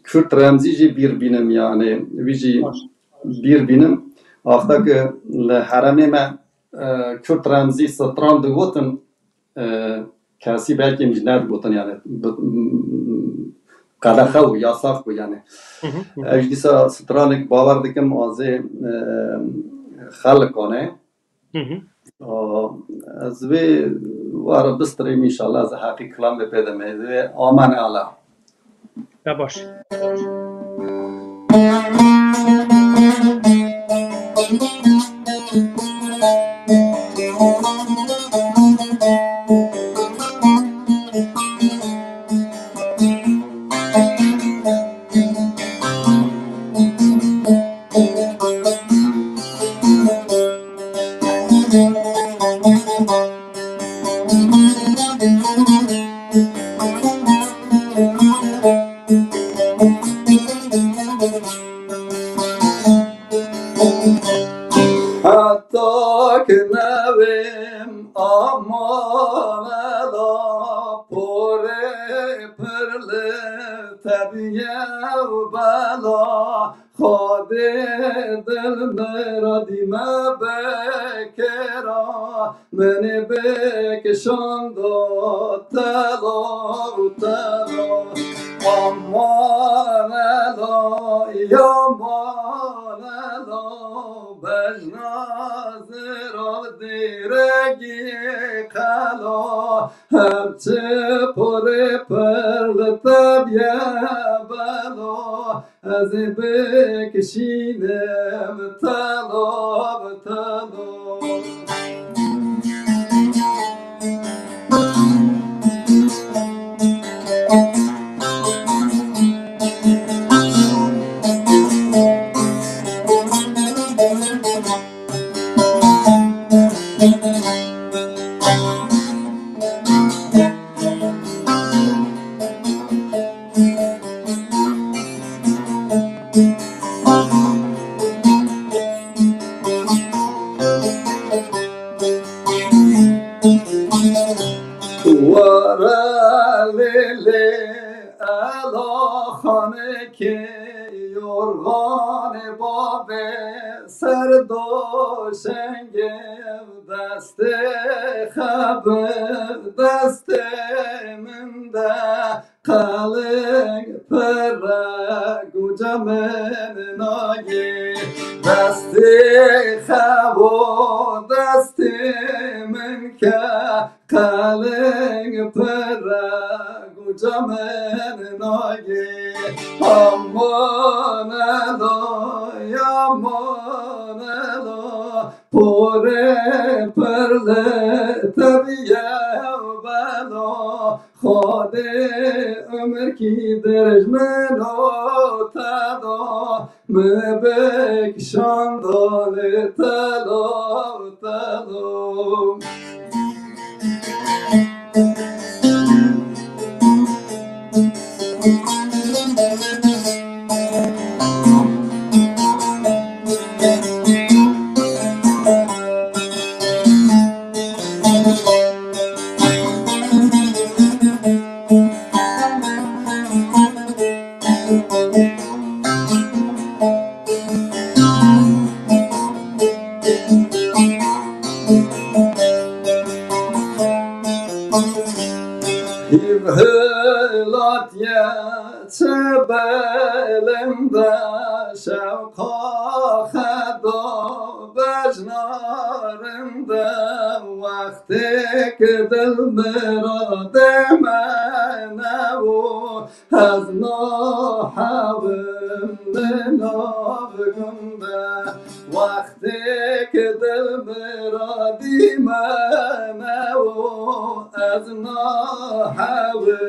Kürt Remzici bir binim yani vici bir binim afta ki le harame me Kürt Remzi satran de gotin kesi belki imcinet gotin yani qadaxa و yasak bu yani ejdisa stranik bavar dikim azı xalqane az ve var bistrim inşallah az haqiq kalam bepedem ve aman ala باش قلق پرک و جمن ناگی دست خواب و دست من که قلق پرک و جمن ناگی امان الای امان الای پوره پرله طبیعه و بلا خود عمر کی درج منو تدا مبکشان دال تلا تلا هلات چه بلنده شوقا خدا بجنارنده وقتی که دل مراد منه و از ناحوم نابگنده وقتی که دل مرادی منه و از ناحوم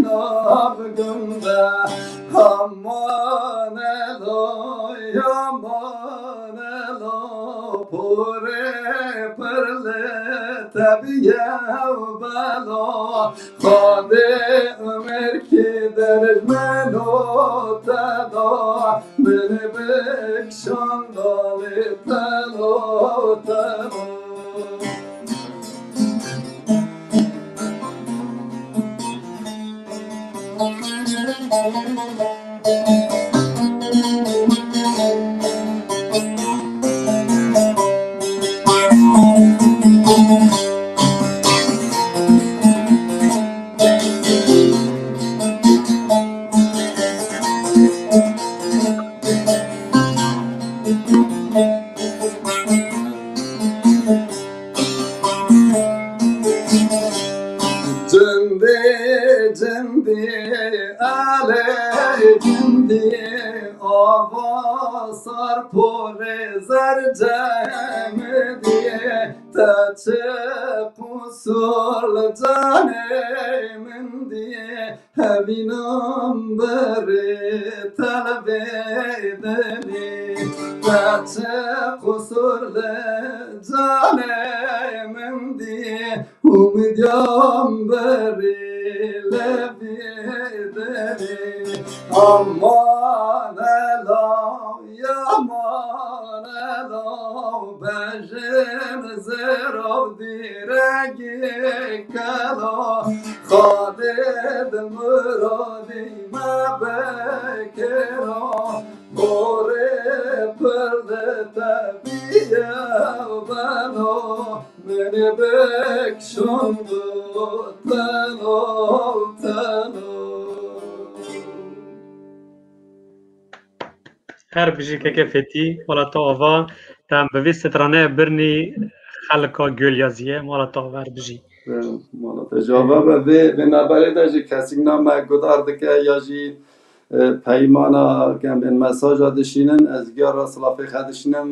نابگنده امان الای امان الای پوره پرله طبیعه و بلا خود عمر که درج منو تدا من بکشان دال تلا تلا آواسار پر زر جمع دیه تا چه قصور جان من دیه همینم بره طلب دلی تا چه قصور جان من دیه امیدیم بره لبی دلی امان الای امان الای بجن زرو دیرگی کلا خالد مرادی مبکرا بوره پرده طبیعه و بنا من بکشن دو تلا تلا هر بجی که فتی مالا تا آوا تام بویست ترانه برنی خلقا گل یازیه مالا تا آوا بجی مالا تا جواب به نبره داشتی کسی نام گدارد که یاجی پیمانا کم این مساج داشتین از گیار سلافی خداشتینم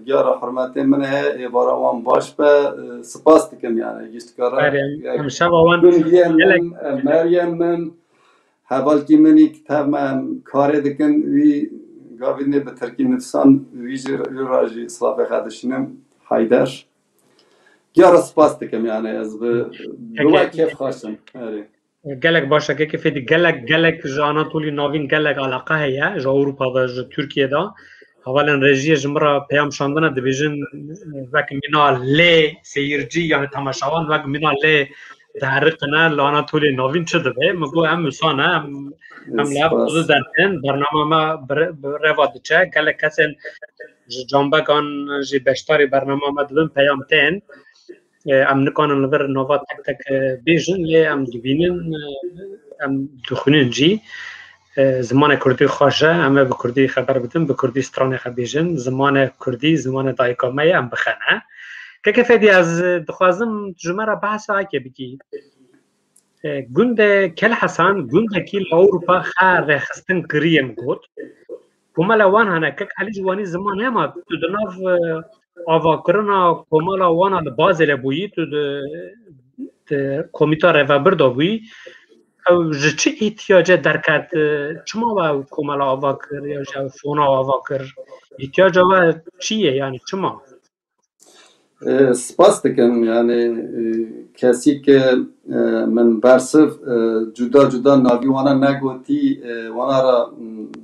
گیار حرمت منه عباره وان باش به سپاس دیکم یعنی گیشت کارا همشه وان مریم من حوال کی منی کتاب من کار دیکن وی گاوینه به ترکی نفسان ویژه راجی سلافی خداشتینم حیدر گیار سپاس دیکم یعنی از به دو کیف خواستم گلک باشه که فیدی گلک جانا طولی ناوین گلک علاقه هیا جا اروپا و جا ترکیه دا اولا رژیه جمرا پیام شاندنه دبیجن وک مینا لی سیرجی یعنی تماشاوان وک مینا لی تحرقنا لانا طولی ناوین چه دبه مگو هم مسانه هم لب خود درتن برنامه ما رواد چه گلک کسین جنبگان جی بشتاری برنامه ما دبن پیام تین ام نکانن لبر نووا تک تک بیجن لی ام دبینن ام دخونن جی زمان کردی خواجه ام به کردی خبر بدم به کردی ستران خبیجن زمان کردی زمان دایکامه ام بخنه که فدی از دخوازم جمعه بحث که بگی گند کل حسن گند کی اروپا خار خستن کریم گوت کوملا وان هنه که علی جوانی زمان هم تو دناف آواکرنا کوملا وانا بازل بویی تو کمیتا رهبر بویی او چه احتیاج درکت چما و کوملا آواکر یا فونا آواکر احتیاج و چیه یعنی چما سپاس دکم یعنی کسی که من برصف جدا جدا ناوی وانا نگوتی وانا را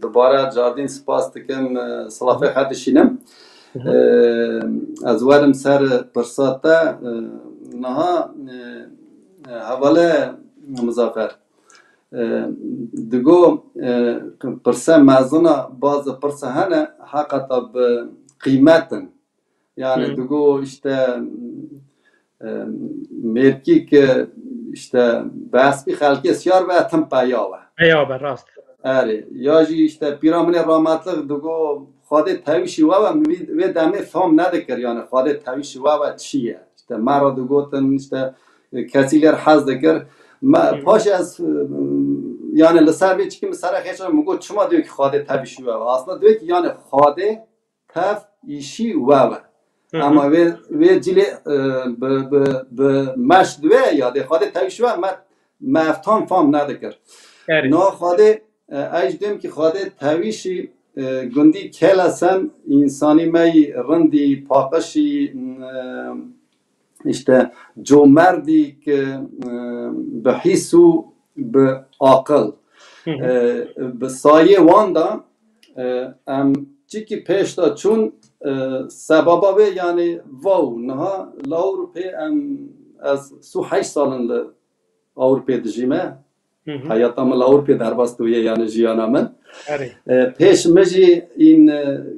دوباره جاردین سپاس دکم صلافه خدشینم از ورم سر پرساته نها حواله مزافر دگو پرسه مازنا باز پرسه هنه حقیقتا بقیمتن yani dugo işte merki ki işte basbi halki siyar ve tam payava. Payava rast. Ari yaji işte piramine rahmetli dugo xade tavişi va ve deme fam nedekir yani xade tavişi va çiye. İşte mara dugoten işte kasiler haz dekir. Paş az yani lisar bir çıkım sara geçer mugo çuma diyor ki xade tavişi va. Aslında diyor ki yani xade taf işi va. اما و جلی به مشدوه یاده خواده تایشوه مفتان فام ندکر نا خواده اجدیم که خواده تایشی گندی کلسن انسانی می رندی پاقشی işte جومردی که به حس و به عقل به سایه واندا ام چی که پیش دا چون سببا به yani واو نه لاوروپی ام از سو 8 سالن ل Avrupa dijime hayatım Avrupa derbastoye yani jiyanamın peş meji in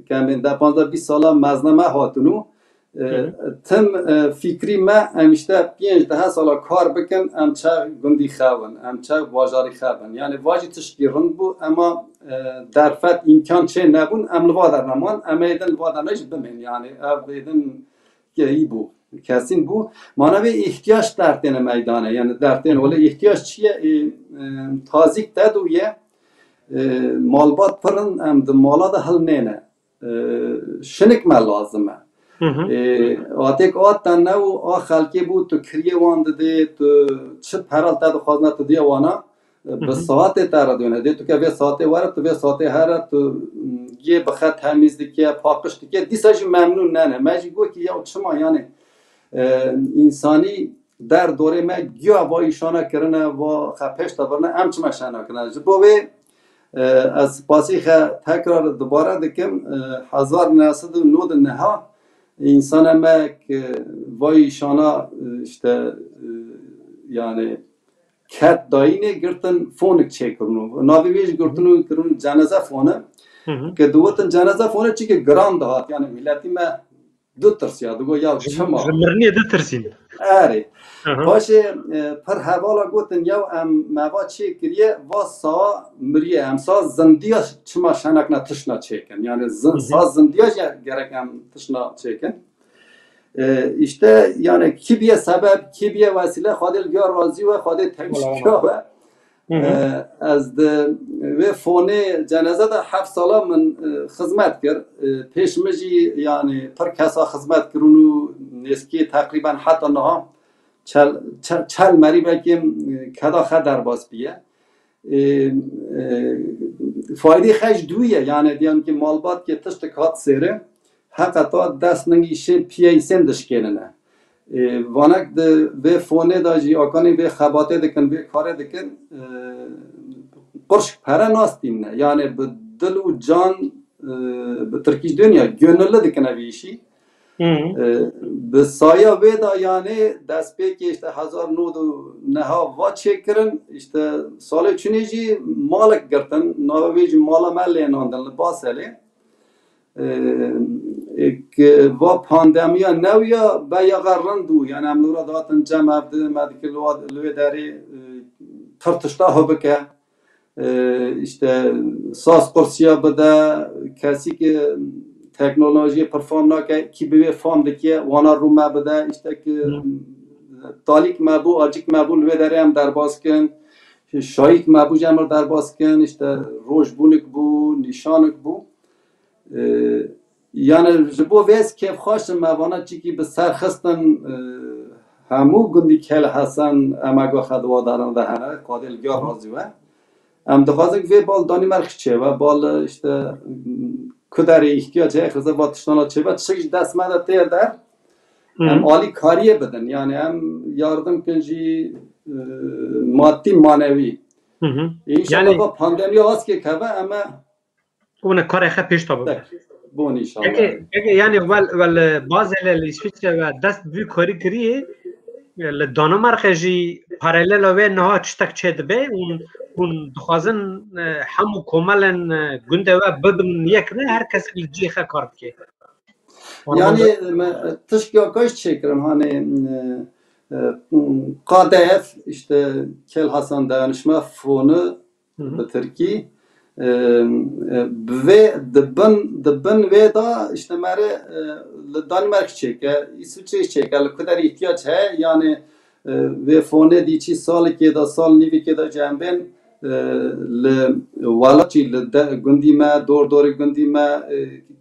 kemen da 15 sala mazname hatunu tım fikri me em işte 5 daha sala kar bikin em çağ gundi xavin em çağ bajari xavin yani vaji tişkirin bu ama derfet imkan çe nebun em lvadar naman em eden lvadar nej bimin yani evden ki bu kesin bu manavi ihtiyaç dertene meydana yani dertene öyle ihtiyaç çiye tazik deduye malbat pırın em de mala da hal nene şinik me lazım atek attan ne o halki bu tu kriye wandı de tu çı peralta da xazna tu diye wana به ساعت تر دونه دی تو که به ساعت واره تو به ساعت هر تو یه بخاط تمیزی که پاکش که دیساج ممنون نه ماجی گو که یا چما یعنی انسانی در دوره ما گیا با ایشانا کرنه و خپش تا برنه ام چما شانا کنه جبوی از پاسی خ تکرار دوباره دکم 1909 ها انسان ما که و ایشانا işte yani kat dayine girtin fonik çekirnu. Navi vej girtinu kirun cenaze fonu. Ke duvatın cenaze fonu çünkü gram dahat yani milleti me du tırsya dugo ya çama. Zmirni du tırsin. Ari. Paşe per havala gotin ya em meva çekiriye va sa miriye em sa zindiya çima şanakna tışna çekin. Yani sa zindiya gerek em tışna çekin. işte yani ki bir sebep ki bir vesile خادل یا راضی و خادل تمشکا و از و فونه جنازه ده 7 ساله من خدمت کرد پیش مجی yani پر کسا خدمت کرونو نسکی تقریبا حتی نه چل مری بکیم کدا خدر باز بیه فایده خیش دویه yani diyelim ki malbat که تشت کات سره حقیقتا دست نگیشه پیایسن دشکنه وانک به فونه داجی آکانی به خباته دکن به کاره دکن قرش پره ناستیم نه یعنی به دل و جان به ترکیش دنیا گönüllü دکنه بیشی به سایه ویدا یعنی دست به که işte 1909 ها وا چکرن işte سال چونیجی مالک گرتن ناویجی مالا ملی ناندن لباسلی که با پاندمیا نویا با یا غرندو یعنی امنورا داتن جمع عبد مدک لوی داری ترتشتا ها بکه işte saz kursiya bide kesi ki teknoloji perform nake ki bir form deki wana ruma bide işte ki talik mabu acık mabu ve derem derbasken şahik mabu jamr derbasken işte roj bunik bu nişanik bu yani bu vez kef hoş mavana çiki be serxistan hamu gundi kel hasan amago khadwa daran da hana qadil gyor raziwa ام دخوازم که بال دانی مرخ چه و بال işte کداری احتیاج خزه واتشتانا چه و چه دست مده تیر در هم عالی کاریه بدن yani hem yardım کنجی maddi manevi inşallah bu pandemi az ki kava ama ona kare ha peş tabi bu inşallah yani vel bazı İsviçre ve dest büyük kari kiriye لدانمارک جی پارالل و نه چتک چه دبی اون دخوازن همو کاملا گنده و بدم یک نه هر کس جی خا کار بکی yani تشکیاکاش çekirim hani KDF işte Kel Hasan dayanışma fonu Türkiye ve dibin ve da işte mere Danimark çeke İsviçre çeke kadar ihtiyaç he yani ve fonu diçi sal ki da sal nivi ki da cemben le valaçi le gündime doğru gündime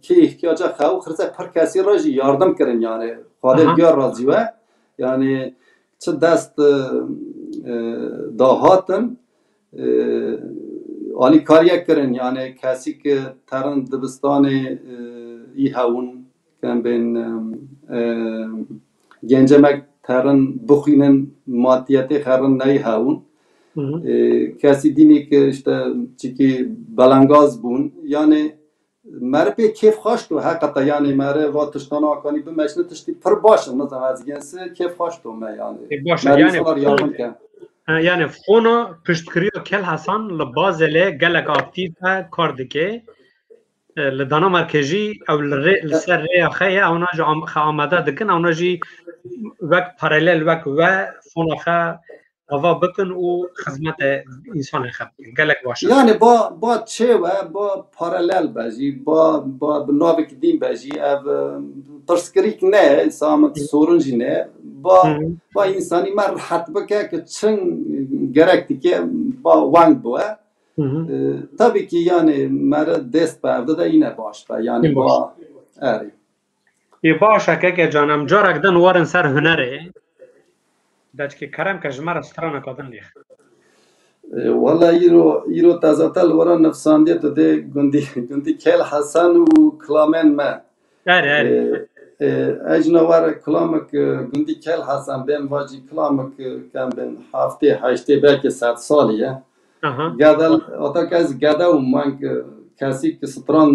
ki ihtiyaca xav xırsa per kesi raji yardım kirin yani fadel gör razi ve yani çı dest dahatın Ali kariye kirin yani kesi ki terin dibistanı iyi havun kan ben gencemek terin bukhinin maddiyeti xerin neyi havun kesi dini ki işte çünkü balangaz bun yani merpe keyf hoştu hakikaten yani mere vatıştana akani bir meşne tıştı pır başım nasıl az gensi keyf hoştu me yani yani fonu piştkiriyor Kel Hasan le gelek aktif kar dike le Danimarkejî ew li ser rêya xwe ye ew jî amade dikin ew jî wek paralel wek ve fona xwe ava bikin û xizmete însanê xwe bikin gelek baş yani ba çe ve ba paralel bejî ba navek din bejî ev pirskirik ne samet sorun jî ne ba insanî me rehet bike ki çin gerek dike ba weng bûye tabii ki yani mere dest berde de yine başta yani ba eri başa ke canım carekden warin ser hunerê دچکی کرم که جمر استرانه کدن لیخ. والله ایرو تازه‌تر ورا نفسانیت ده گندی کل حسن و کلامن ما. اجنوار کلامک گندی کل حسن بین واجی کلامک کم بین هفته هشته belki 100 سالیه. گدال آتا کس گدا و من کسی که ستران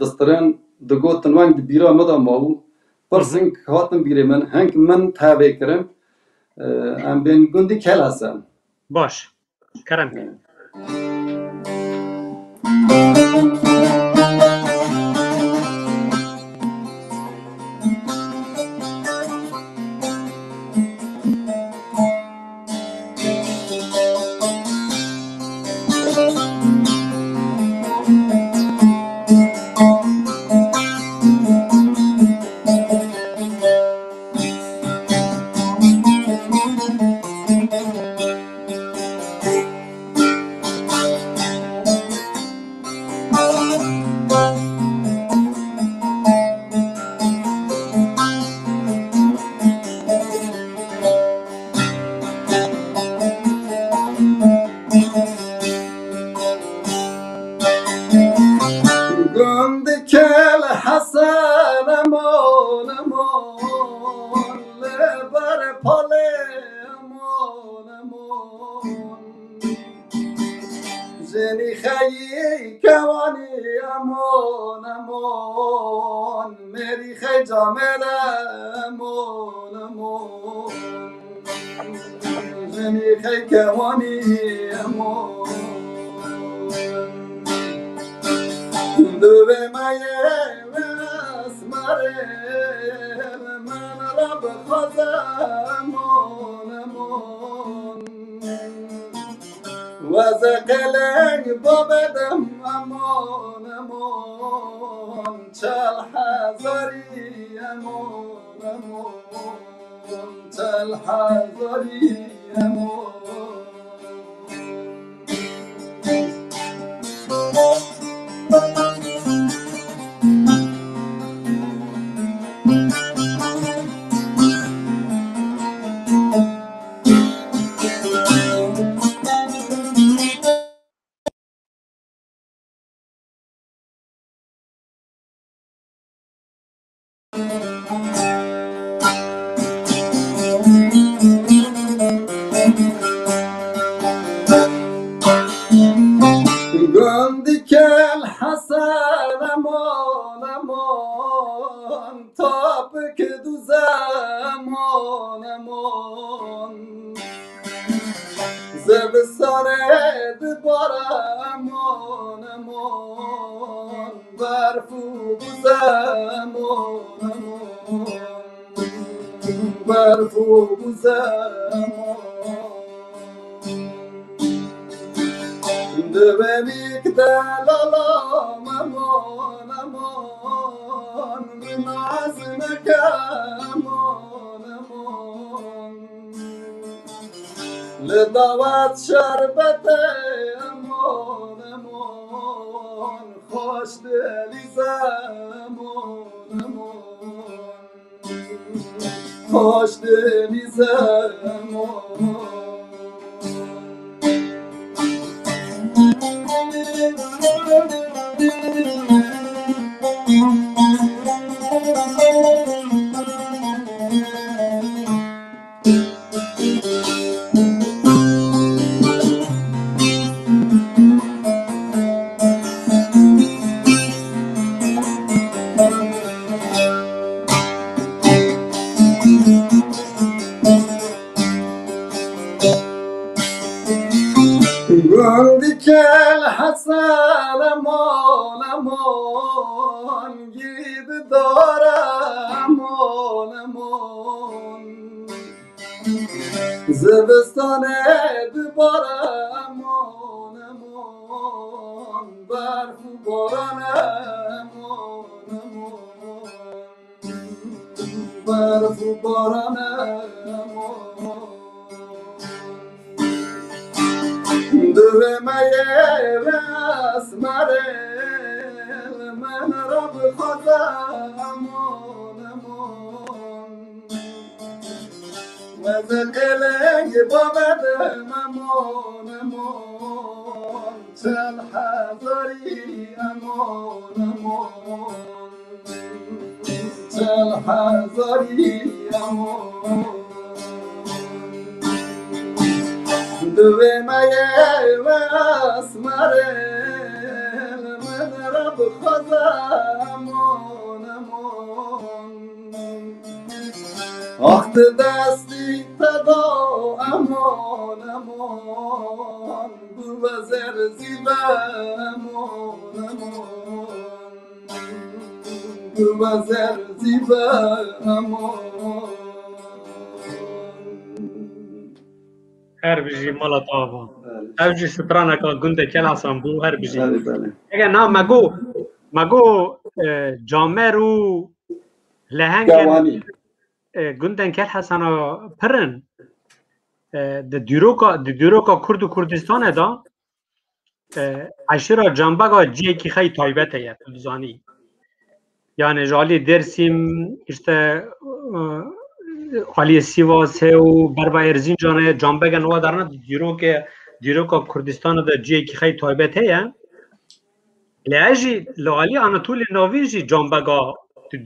دستران دگوتن وانگ بیرا مدا ماو. پرسنگ هاتم بیره من هنگ من تابع کرم. ام بین گندی کل هستم باش کرم اسمرین من را بخوازمون وز قلنگ بابدم امان چل حزاری امان چل حزاری امان گندی کل حسن امان تاب که دو زمان زبستان دبار امان برفو زمان برفو زمان دبیک دلالام امان ناز نکمان لدعوت شربت امان خوش دلی زمان خوش دلی زمان گندی کل حسن امان گید دارم امان زبستان دبار امان برف و باران امان برف و باران امان دوه مایه و اسمرین من را بخوازم وز قلنگ بابدم امان چل حزاری امان چل حزاری امان دوه مایه و اسمرین من را بخوازم آخت دستی تدا امان بو وزر زیبه امان بو وزر زیبه امان هر بيجي مالا طابا اوجي سترانك گنده کل حسن بو هر بيجي اگه نا مگو جامعه رو لهنگ گنده کل حسن پرن د دیروکا کرد و کردستان دا عشرا جنبگا جیه کی خیلی تایبته یه بزانی یعنی جالی درسیم اشته خالی سیواسه و بربا ارزین جانه جنبگا نوا دارن دیروکا کردستان دا جیه کی خیلی تایبته یه لیجی لغالی آناتولی ناویجی جنبگا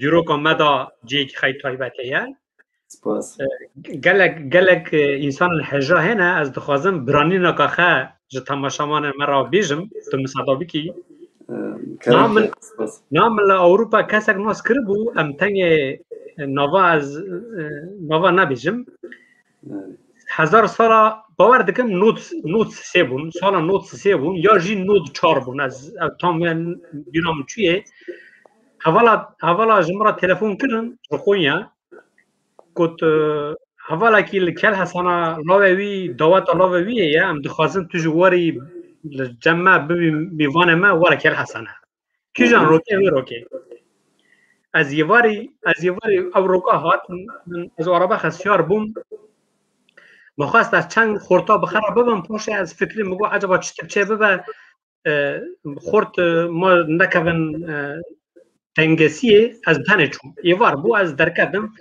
دیروکا مدا جیه کی خیلی تایبته یه گلک انسان الحجا هنه از دخوازم برانی نکاخه جه تماشامان مرا بیجم تو مصدابی کی نام اوروپا کسک ناس کربو ام تنگ نوا نبیجم 1000 سالا باور دکم نوت سه بون سالا نوت سه بون یا جی نوت 4 بون از تام بینام چیه هوالا جمرة تلفون كرن رخويا قلت هوالا كي الكل حسنا لاوي دوات لاوي يا ام دخازن تجواري الجمع بيفانا ما ورا كل حسنا كي جان روكي از یواری او روکا هات من از عربه خسیار بوم مخواست از چند خورتا بخره ببم پوشه از فکری مگو عجبا چه ببه خورت ما نکون تنگسیه از بهنه چون یوار بو از درکدم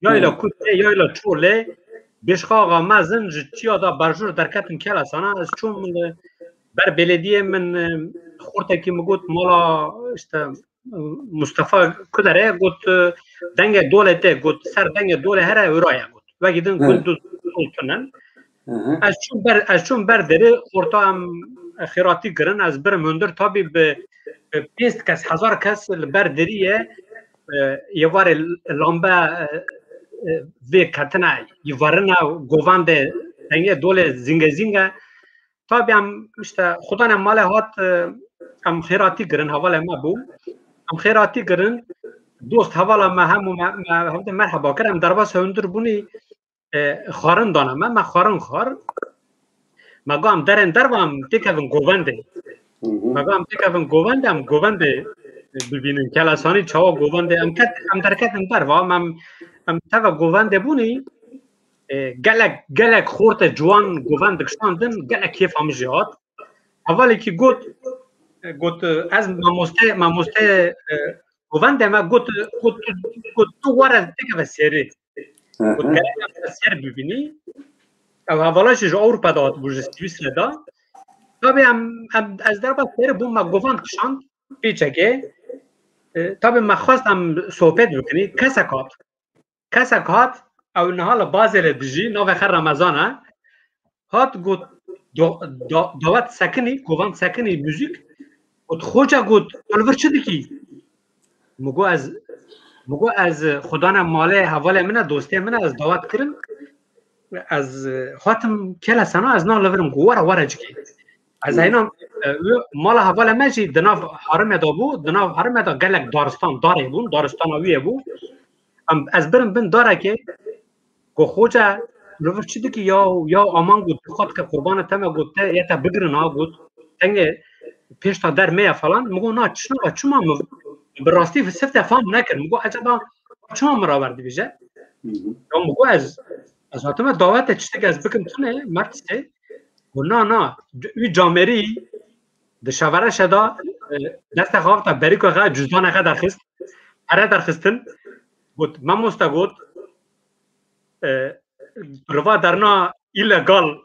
یا ایلا کده یا ایلا چوله بشخا آقا مزن جتیا دا برجور درکتن کل اسانه از چون من بر بلدیه من خورتا که مگوت مالا اشتا مصطفى كدره قلت دنگ دولته قلت سر دنگ دوله هر ورایا قلت و گیدن گل دو کنن از چون بر دره خورتا هم خیراتی گرن از بر مندر تابی به 20 کس 1000 کس بر دریه یوار لامبه و کتنا یوارنا گووند دنگ دوله زینگه تابی هم خدا نماله هات هم خیراتی گرن حواله ما بو ام خیراتی گرن دوست حوالا ما هم مرحبا کردم در باس هندر بونی خارن دانم ما خارن خار ما گام درن در وام تکون گوونده ما گام تکون گوونده ببینیم کلاسانی چاوا گوونده ام درکت در وام ام تا گوونده بونی گلک خورت جوان گووند کشاندن گلک کیف هم جهات اولی که گوت از ماموسته گوونده ما گوت تو وارد دیگه وسیری گوت گلک وسیر ببینی او اولاش جو اروپا داد بوج سوئیسرا دا تابی از در بعد سیر بوم ما گووند کشاند پیچگه تابی ما خواستم صحبت بکنی کسکات او نهال بازل دجی نو خر رمضانه هات گوت دوات سکنی گووند سکنی موزیک گوت خوجا گوت الور چه دیکی مگو از خدا ماله حواله منه دوستی منه از دعوت کرن از خاتم کلا سنا از نا لورم گوارا جکی از اینا مال حواله مجی دناف حرم دابو دناف حرم دا گلک دارستان داره بون دارستانویه بو از برم بن داره که گو خوجا لور چه دیکی یا آمان گوت خود که قربان تمه گوته یا تا بگرن ها گوت تنگه پیش تا در میه فلان مگو نه چما براستی سفت فهم نکرد مگو عجبا چما مراوردی بیجه یا مگو از حاتمه دعوت چشتی از بکن تونه مرد گو نه وی جامری ده شوره شدا دست خواب تا بری که خواه جزدان اخه درخست اره درخستن گوت من مستا گوت روا درنا ایلگال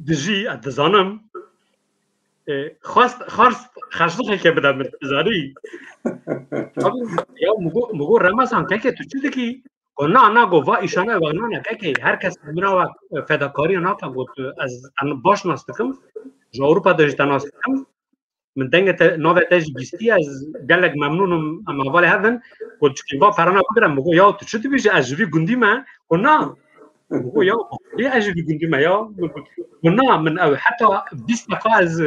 دجی دزانم خواست خشلخه که بدم انتظاری یا مگو رمضان که تو چی دیگی گو نه گو وا ایشانه و نه که هر کس مینا و فداکاری نه که گو از باش ناستکم جو اروپا داشت ناستکم من دنگت نوع تاج بیستی از گلگ ممنونم اما واله هدن گو چکی وا پرانا بگرم مگو یا تو چی دیگی از جوی گندی من گو نه مگو یا اجوی گندی من یا گو من او حتی 20 دقیقه از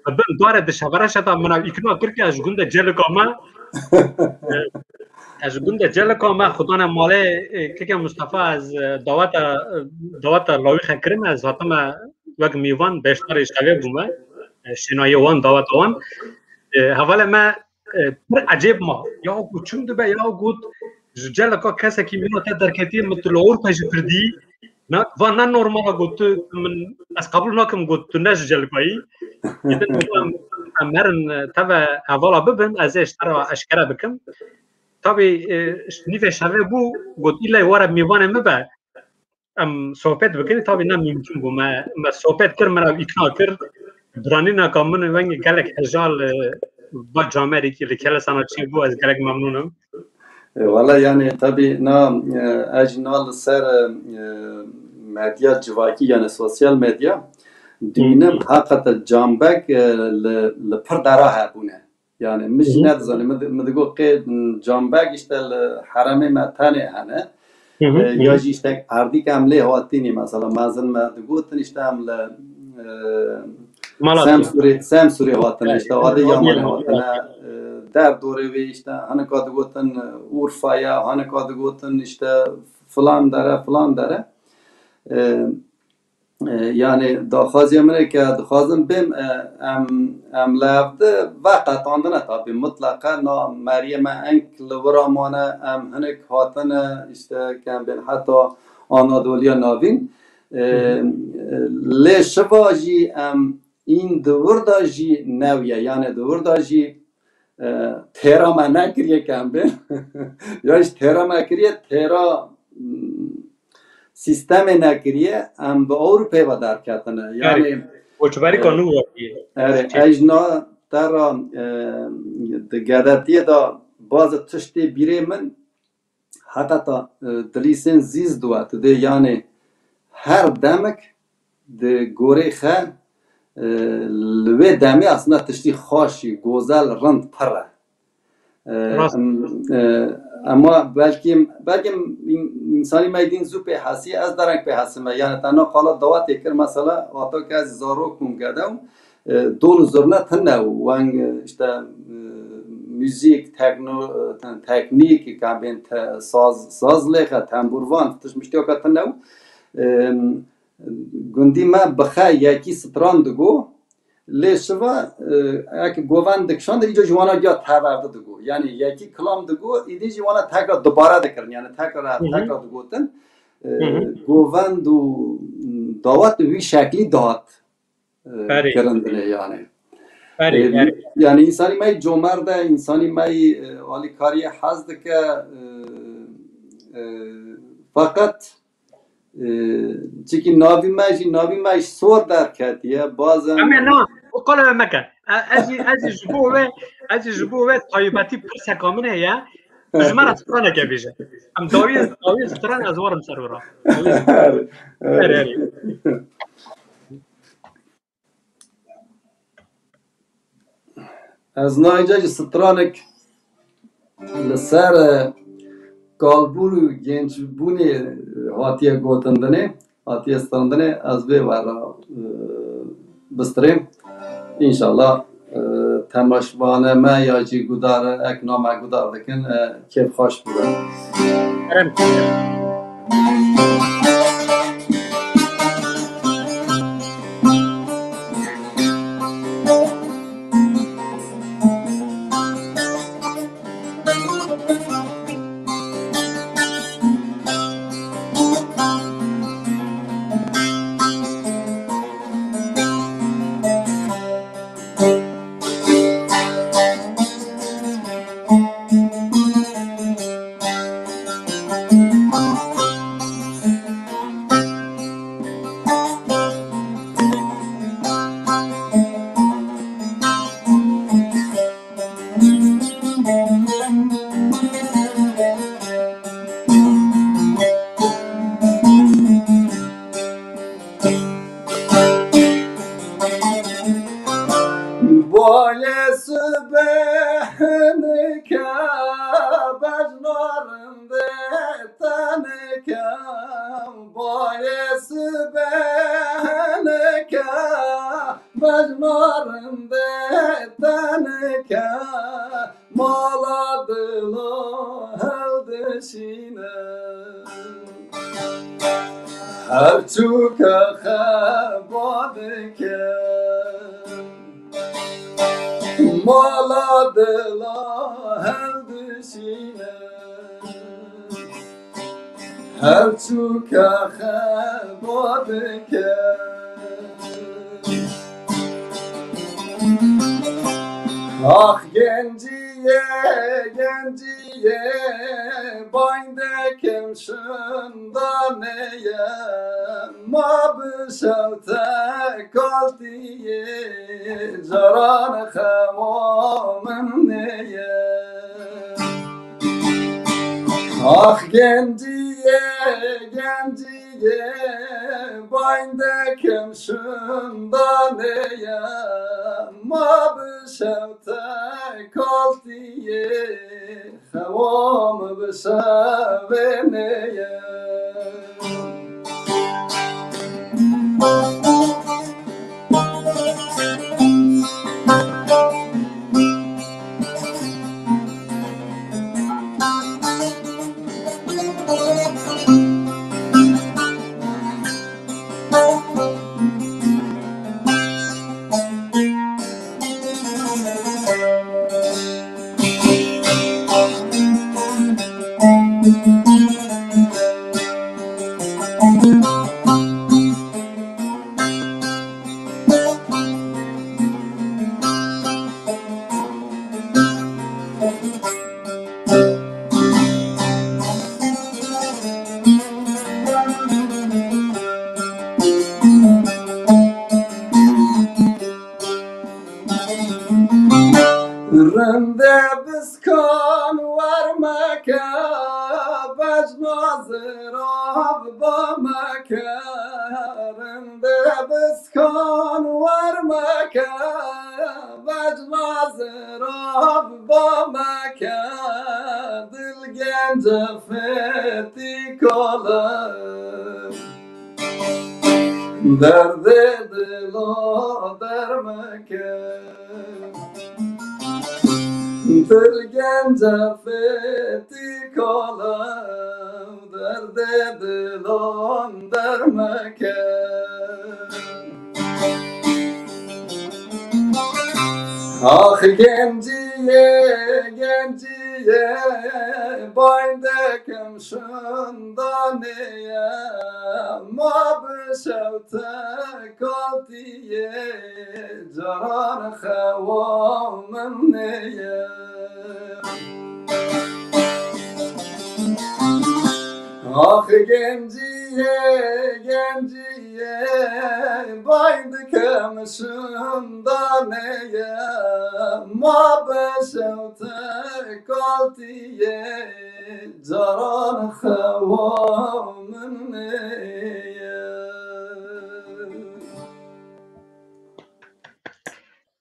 بن داره دشواره شده من اکنون کرد که از گنده جلکا ما خدا نماله که مصطفی از دعوت لاوی کریم از حاتم وقت میوان بیشتر اشتاقه بومه شنایه وان دعوت وان حواله ما پر عجیب ما یا گو چون دبه یا گود جلکا کسی که مینا تا درکتی مثل اور پیش کردی نه و نه نورمال گفت من از قبل نکم گفت نش جلبایی یدن مرن تبع حوالا ببن از اشکره بکم تابی نیف شبه بو گفت ایلای وارد میوانه مبه ام صحبت بکنی تابی نمیمکن بو ما صحبت کرد مرا اقناع کرد درانی نکامن ونگ گلک حجال با جامعه که لکل سناچی بو از گلک ممنونم والله يعني طبي نا اجنال سر مديا جواكي يعني سوشيال ميديا دينم حقيقة جامبك لبر دراها بونه يعني مش نتزاني مدقو قيد جامبك اشتا الحرمي ما تاني هنا ياجي اشتا عردي كاملي هواتيني مثلا مازن مدقو تنشتا عمل سامسوري هواتنا اشتا وادي ياماني هواتنا در دوره وی işte هنکا دگوتن اورفایا هنکا دگوتن işte فلان داره yani daxwazê min e ke dixwazim bêm em levde veqetandine tabi mutlaka na Meryem eng li wira mane em hinek hatine işte kembên heta Anadoliya navîn lê şiva jî em în di wir da jî newiye yani di wir da jî têra me nekiriye kembên ya jî têra me kiriye têra sistemê nekiriye em bi Ewropayê ve derketine yani koçberî ka nû ejna tera di gedetiyê da bazı tiştê bîrê min heqeta dilîsên zîz diwe tu dê yani her demek di gorê xe li wê demê aslında tiştî xweşî gozel rind pir e ama belki insanî me dîn zû pê hesiye ez dereng pê hesime yani tenha qala dawetê kir mesela hata ke ez zarok bûm gedew dol û zurne tune weng işte müzik teknîk kembên sazlê xe temburvan tiştiyaka tune gundî me bixe yekî stran digo lê şiva eke govan dikişand îca jî wana giya teverde digo yani yekî kilam digo îdî jî wana tekrar dubare dikirin yani tekrar digotin govend û dawet wî şeklî dihat kirindinê yani yani insanî me comer de insanî me alîkariyê hez dike feqet çikî navî me jî sor derketiye bazan na o qala meke ez ji bo we taybetî pirseka min heye ji me re straneke bêje em dawiyê stran ez warim ser wira ez nayîca jî stranek li ser kalbûn û gençbûnê hatiye gotindinê hatiye standinê ez vê were bistirêm înşallah temaşvane me ya jî gudar ek name gudar dikin kêfxweş bibe Ah genciye baydekim şundaneye ma bişevte kaltiye caran xemamın neye ah genciye baydekim şundaneye ma bişevte kaltiye xemam bişeveneye رنده بسکان ورمکه بجناز راب بامکه رنده بسکان ورمکه بجناز راب بامکه دل گنج فتی کالم درد دلا درمکه دل گنج فتی کالم درد دلان درمکه آخ گنجیه گنجیه بایندکم شندانیه ما بشوت کالتیه جان خوامنیه آخ گنجیه گنجیه بایندکم شندانیه ما بشوت کالتیه جان خوامنیه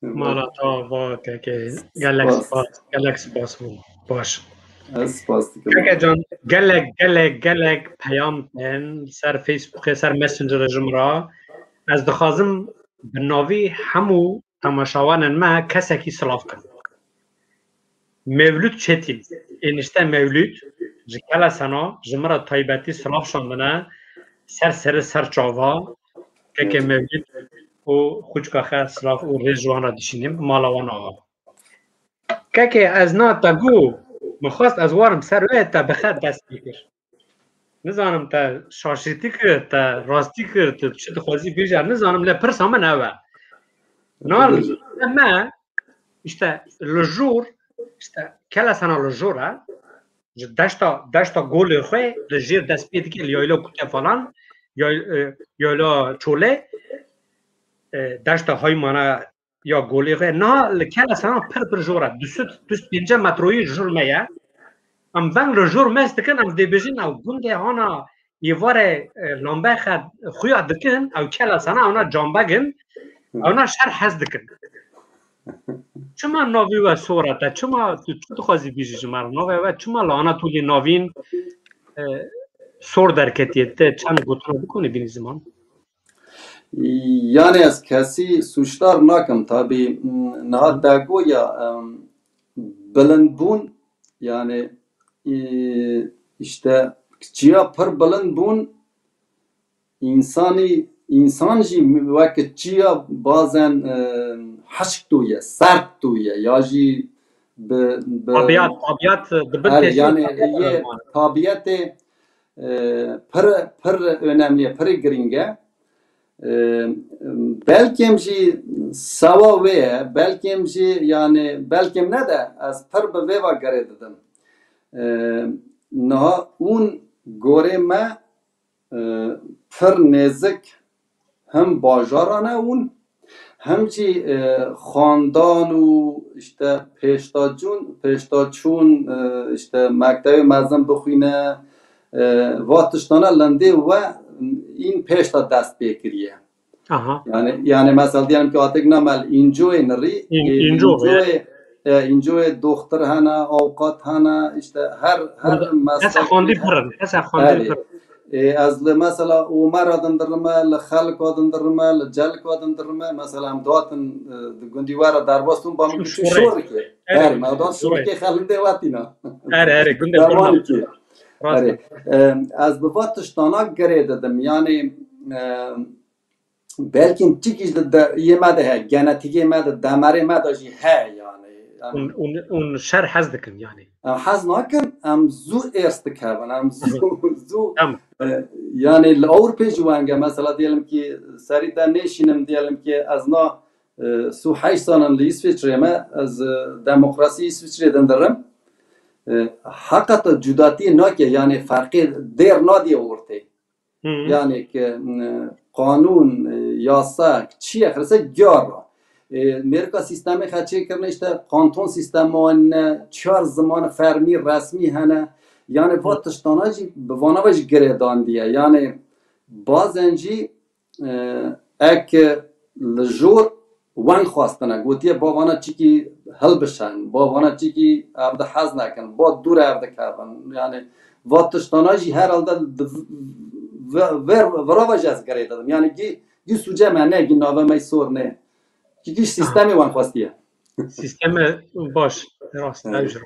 مالا تا با که گلک سپاس باش که جان گلک پیام تن سر فیسبوک سر مسنجر جمرا از دخوازم به ناوی همو تماشاوانن ما کسی که سلاف کن مولود چتین اینشته مولود جکل سنا جمرا تایبتی سلاف شاندنه سر چاوا که مولود و خوچکاخه سلاف و ریز جوان را دشینیم مالاوان آقا که از نا تا گو مخواست از وارم سر وی تا بخد دست بکر نزانم تا شاشیتی کرد تا راستی کرد تا چه خوازی بیجار نزانم لپرس همه نوه نار اما işte لجور işte کلا سنا لجوره داشتا گول خوی لجیر دست بیدی که یایلا کته فلان یایلا چوله داشتا های مانا یا گولی خوی نه لکلا سنا پر جوره دوست بینجا متروی جور میه ام بنگ لجور مست کن ام دیبیجین او گنده هانا یواره لامبه خد خویا دکن او کلا سنا اونا جانبگن اونا شر حز دکن چما ناوی و صورتا چما تو خوازی بیجی جمار ناوی و چما لانا تولی ناوین سور درکتیه چند گوتنو بکنی بینی زمان یعنی از کسی سوشتار نکم تابی نهاد دگو یا بلند بون yani işte çiya par baland bun insan ji vakit çiya bazen haşk duya sert duya ya ji tabiat yani ye tabiatı par önemli par gringe belki ji sava ve belki ji yani belki ne de az par be va gare dedim نه اون گوره ما پر نزک هم باجارانه اون هم چی خاندان و işte پیشتاچون işte مکتب مزم بخوینه واتشتانه لنده و این پیشتا دست بکریه yani مثلا diyelim ki atık namel enjoy nri اینجا دختر هنه اوقات هنه işte her meslek از مثلا عمر adındırma خلق adındırma celk adındırma mesela amdatın gündivara darbastun bamı şor ki her madan şor ki خلق devatina her günde az bu vatıştana göre dedim yani belki çikiş de yemede he genetik yemede damar yemede he yani اون شر حز دکن یعنی حز ناکن ام زو ارست کردن ام زو تمام yani Avrupa جوانگه مثلا diyelim ki seriden neşinim diyelim ki az na su 8 سالن İsviçre'me az demokrasi İsviçre'den derim hakikaten cudati nake yani farkı der nadiye ortaya yani ki kanun yasak çiğ akırsa gör Amerika sistemi خاچه کرنه işte kanton sistemi çar zaman fermi resmi hene yani bu tıştanacı bana baş geredan diye yani bazenci ek lejur wan خواستنه گوتیه بابانا چیکی هل بشن بابانا چیکی ابدا حز نکن با دور ابدا کردن yani bu tıştanacı herhalde ورا وجز geredan yani ki suce mene ginave may sorne ki sistemi wan خواستیه sistemi baş rast ajr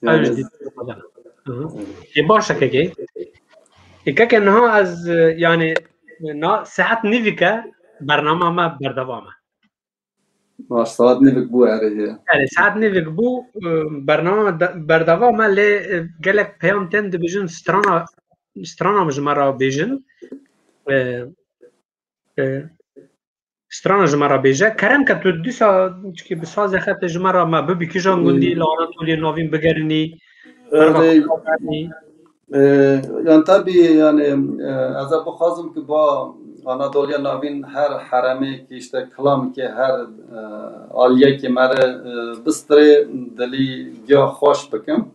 ajr باشه که که نه از یعنی نه ساعت نیویکه برنامه ما بردوامه باش ساعت نیویک بو آره ساعت نیویک بو برنامه بردوامه لی گلک پیام تند بیجن سترانا مجمرا بیجن سترانا جمرا بیجه کرم که تو دیسا که بساز خط جمرا ما ببی که جان گندی لعنت ولی نوین بگرنی yani tabii yani az بخوازم که با Anadolu'ya navin her harame ki işte klam ki her aliye ki mere bistre deli ya hoş bakım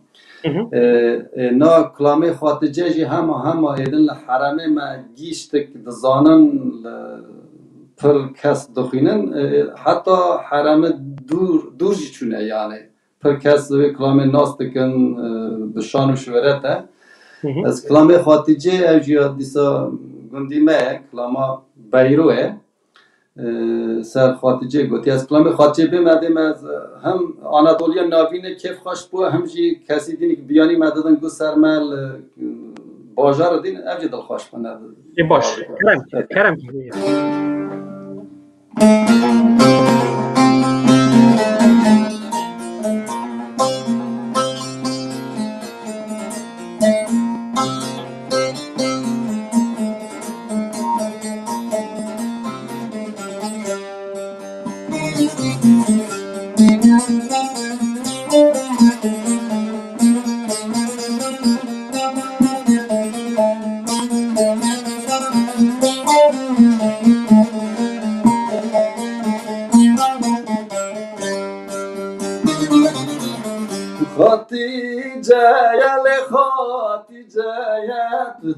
na klame xatice ji hema edin le harame ma giştek dzanan per kes doxinin hatta harame dur çune yani per kes ve klame nastikin bişan şverete از کلام خاتیجه اوجیا دیسا گندیمه کلام بیروه سر خاتیجه گوتی از کلام خاتیجه بمدیم از هم آنادولیا ناوینه کیف خوش بو هم جی کسی دینی که بیانی مددن گو سرمال باجار دین اوجی دل خوش بنده باش کرم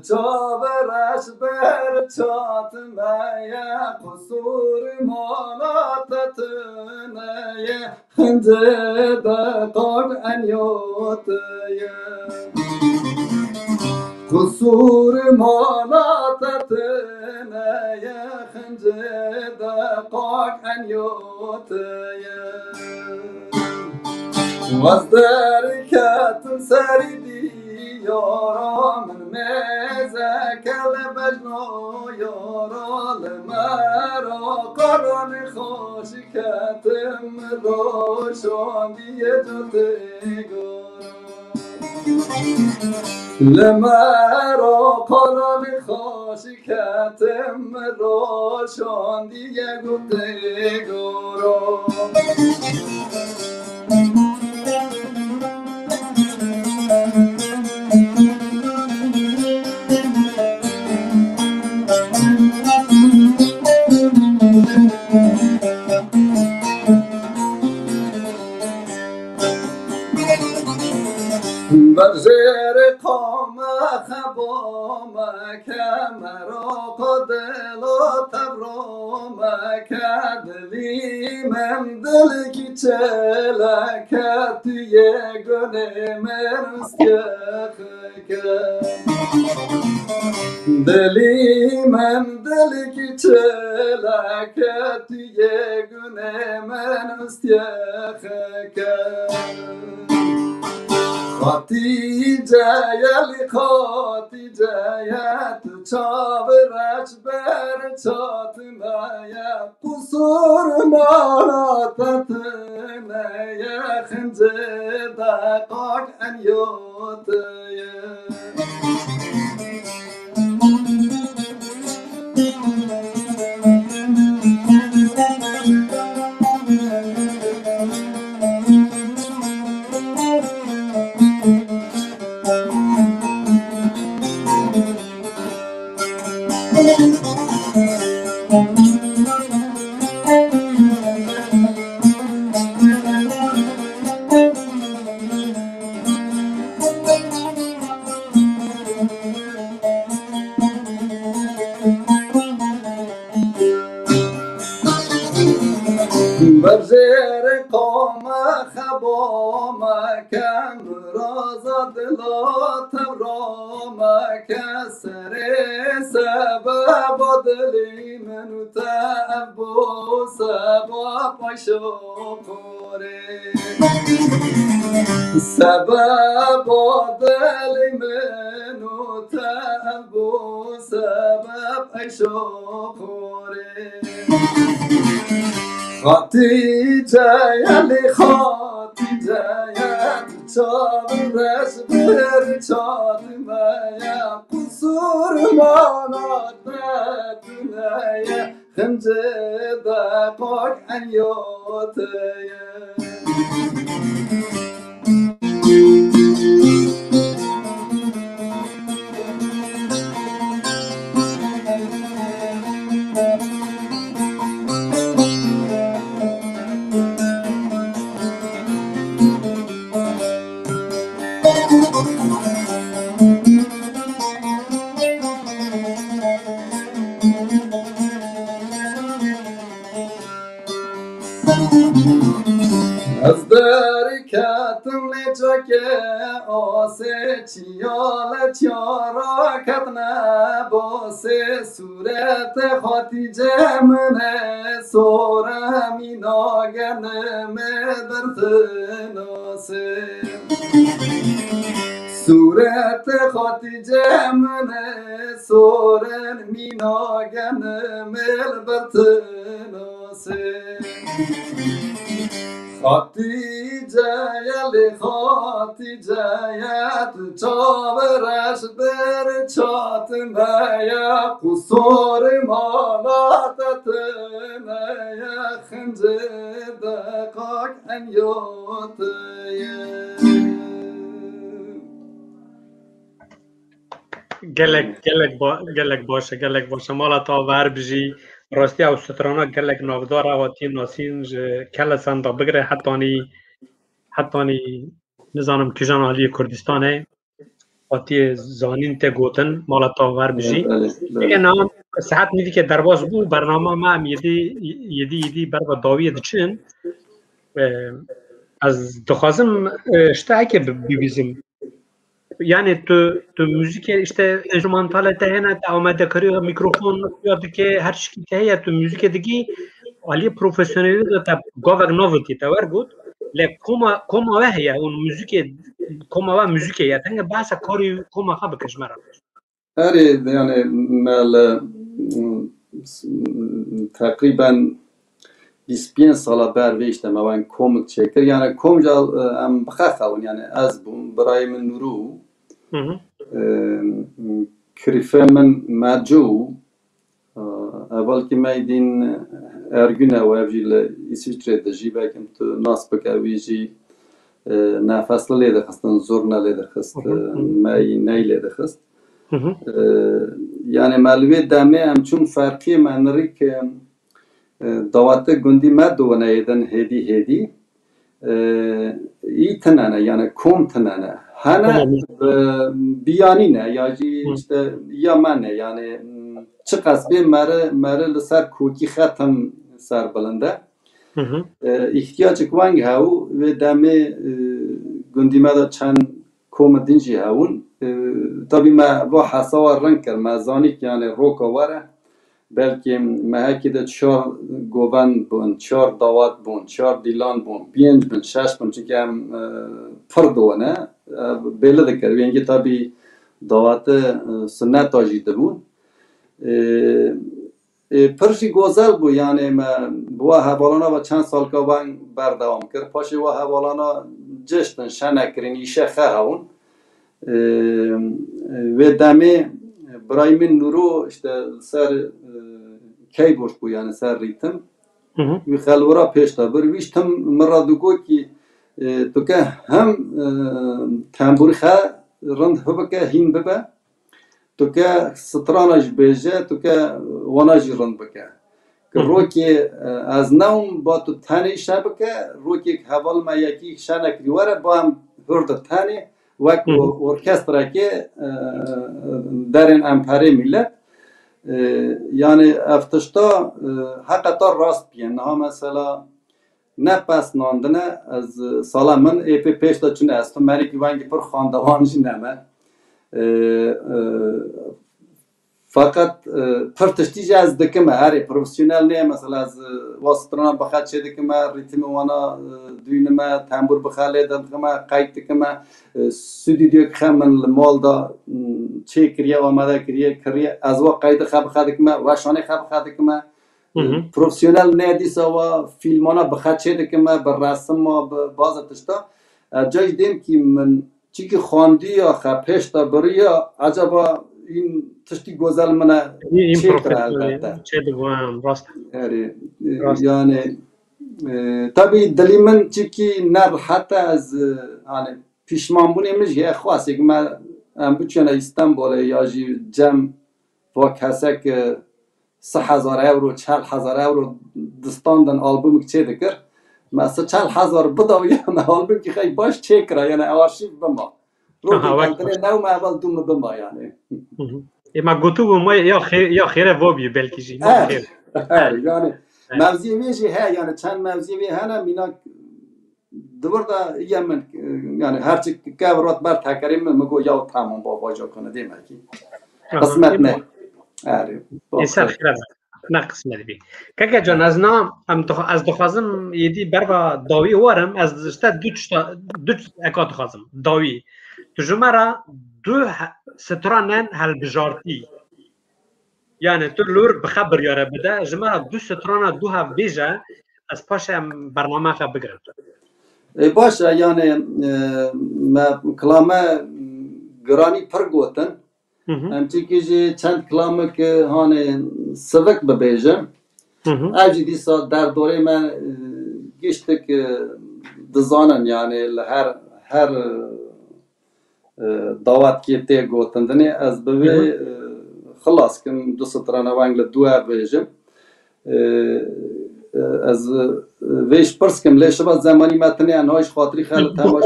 چاورش بر چاتمه قصور مالاتتنه خنده دقاق انیوته قصور مالاتتنه خنده دقاق انیوته وزدر کتن سریدی یارم مزک لبجنا یارال مرا قرآن خوش کتم روشانی جتگارم لمرا قرآن خوش کتم روشانی جتگارم بزر قام خبام کمرا قدل و تبرام کدلی من دل کی چلکت یه گونه مرسکخ دلی من دل کی چلکت یه گونه مرسکخ خاتیجه یلی خاتیجه تو چاورش بر چاتمه قصور ماناتتنه خنجه دقاق انیوته برزر قوم خبام کم رازا دلا تورام کسر سبب دلی منو تبو سبب پشو کوره سبب دلی منو تبو سبب پشو کوره خاتیجه یلی خاتیجه چاورش بر چاتمه قصور ماناتتنه خنجه دقاق انیوته از درکتم لچکه آسه چیال چیارا کتنه باسه صورت خاتیجه منه سورمی ناگنم در تناسه صورت خاتیجه منه سورن میناگنم بر تناسه خاتیجه یلی خاتیجه تو چاورش بر چاتمه قصور ماناتتنه خنجه دقاق انیوته gelek باشه مالا تا ور بجی راستی او سترانا gelek نافدار هاتی ناسین کل سندا بگره حتانی نزانم کجان حالی کردستانه هاتی زانین ته گوتن مالا تا ور بجی دیگه نام ساعت میدی که درواز بو برنامه ما هم یدی بروا داویه دچن از دخوازم اشته که بیبیزیم yani tu müzik işte enstrümantal tehene amade kariyo mikrofon ya ki her şey tehe tu müzik edigi ali profesyonel da govak novelty ta var gut le koma ve ya un müzik koma ve müzik ya tenge basa kariyo koma ha bekşmara هری yani مال تقریبا 25 سال بر ویشتم من کمک چکر yani komca am bxaxawn yani az bu برای من نورو کریفه من مجو اول که میدین ارگونه و افجیل ایسویتره دجی بکم تو ناس بکویجی نفس لیده خستن زور نلیده خست می نیلیده خست yani ملوی دمه هم چون فرقی منری که دواته گندی مدونه ایدن هدی iyi tınane yani kom tınane hane biyani ne ya işte yamane yani çıkas bir mere ser kuki khatam ser balanda ihtiyacı kvangi havu ve demi gündime de çan kom dinci havun tabi ma bu hasava renker mazanik yani roka vara belki meheki de 4 govan bun, 4 davat bun, 4 dilan bun, 5 bin, 6 bin çünkü hem pır doğana بله دکر وینگی تابی دعوت سنت آجیده بود پرشی گوزل بود یعنی بوا حوالانا و چند سال که بان بردوام کرد پاشی و حوالانا جشتن شنکرین ایشه خواهون و دمه برای من نورو işte سر keyboard bu yani ser ritim ve xalvara peşta bir viştem meradugo ki toke hem tamburi kha rand hubke hin bebe toke stranaj beje toke wanaj rand beke roki az naum batu tani shabke roki haval ma yaki shanak riwara bam hurda tani vak orkestra ki derin ampare millet yani eftişta hakikaten rast biyen. Ha mesela ne pes nandine az salamın epi peşta çün estim. Meri güvengi per xandavanjı neme. Fakat pırtıştıcı az dikime. Her profesyonel ne mesela az vasıtrana bakat şey dikime. Ritmi wana düğünüme, tembur bıkhale dikime, kayıt dikime. Stüdyo khemen malda çe kiriye amade kiriye az va kaydı khab dikime. Ve şane khab dikime. Profesyonel ne disa ve filmana bakat şey dikime. Bir resim ve bazı tışta. Cay deyim ki men çünkü xandi ya xapeshta biriya acaba این تشتی گذل منه چه کرده البته چه دوام راست yani tabii dili من چیکی نه حتی از yani pişman bunemiz ya خواست که من بچنه استانبول یا جم با کسک 3000 euro 4000 euro دستاندن آلبوم که چه دکر مثلا 4000 بدو yani آلبوم که خیلی باش چه کرده yani arşiv بما روی نو ما اول دوم بما yani ما گوتو ما یا خیره وابی belki جی yani mevziyevi he yani çen mevziyevi hana mina doğruda yemen yani her çık kavrat bar takarim mi go ya tamam baba jokana demek ki kısmet ne yani insan خیره نه قسمت بی که جان از نام از دخوازم یدی برگا داوی وارم از دشت دو اکات خازم داوی تجمعه دو سترانن هل بجارتی yani تو لور بخبر یاره بده جمعه دو سترانه دو هف بیجه از پاش برنامه خب بگرد باشه yani کلامه گرانی پر گوتن çünkü çند klamı ki hani sıvık bebejim evci disa der dore me geçtik dizanen yani her davet ki te gotandani az bebe خلاص كم دو سطرانه وانگل دو ببejim از ویش پرس کم لیش بعد زمانی متنی انهایش خاطری خیلی تماش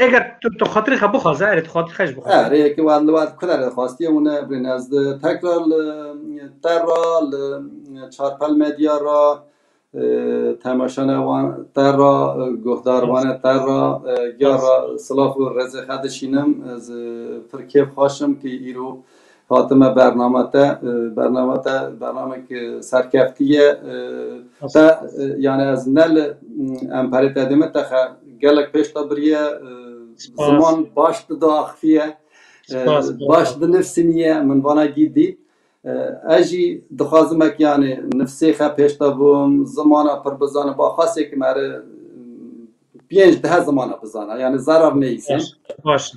اگر تو خاطری خب بخوازه ارت خاطری خش بخوازه اره که وقت کدر خواستی اونه برین از تکرار ترال چارپل مدیا را تماشانه وان ترا گهداروانه ترا گیارا سلاف و رزه خدشینم از فرکیف خاشم که ایرو خاتمه برنامه که سرکفتیه تا یعنی از نل امپریت ادمه تا گلک پیش تا بریه زمان باش داخفیه باش نفسینیه من وانا گیدی اجی دخوازمک یعنی نفسی خا پیش تا بوم زمانه پر بزانه با خاصی که مره 5 زمانه بزانه یعنی ضرر نیست باش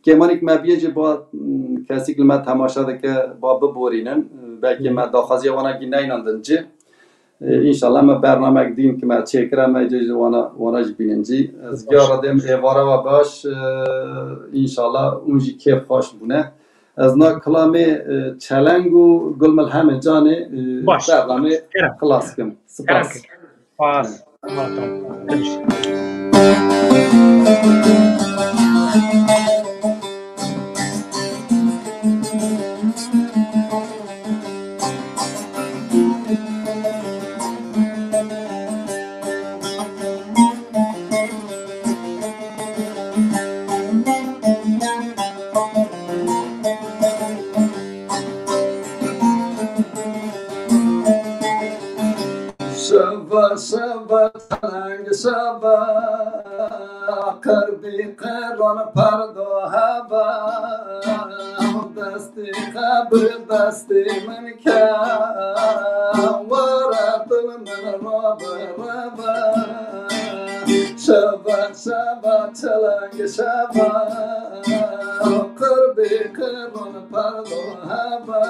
که منیک مبیجی با کسی که من تماشا که با ببورینن belki من داخازی وانا گی نیناندنجی انشالله من برنامه دیم که من چکرم مجیج وانا بیننجی از گیاردم ایواره و باش انشالله اونجی کیف خوش بونه از نا کلامی چلنگ و گلمل همه جانه برنامه خلاص کم سپاس Sabah قران پردا هوا دستی خبر دستی من که ورد من را بروا شبا شبا چلنگ شبا قربی قران پردا هوا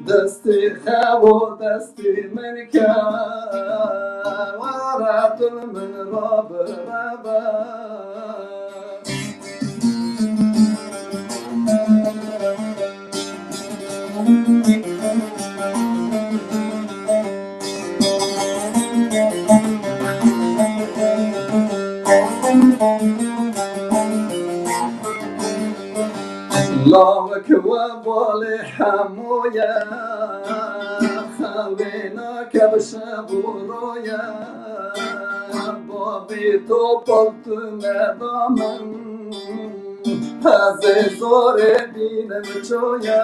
دستی خوا دستی من که ورد من را بروا لاوك وبالي حمويا خوينا كبش بورويا بابي توبلت مدامن هزي زوري بينم جويا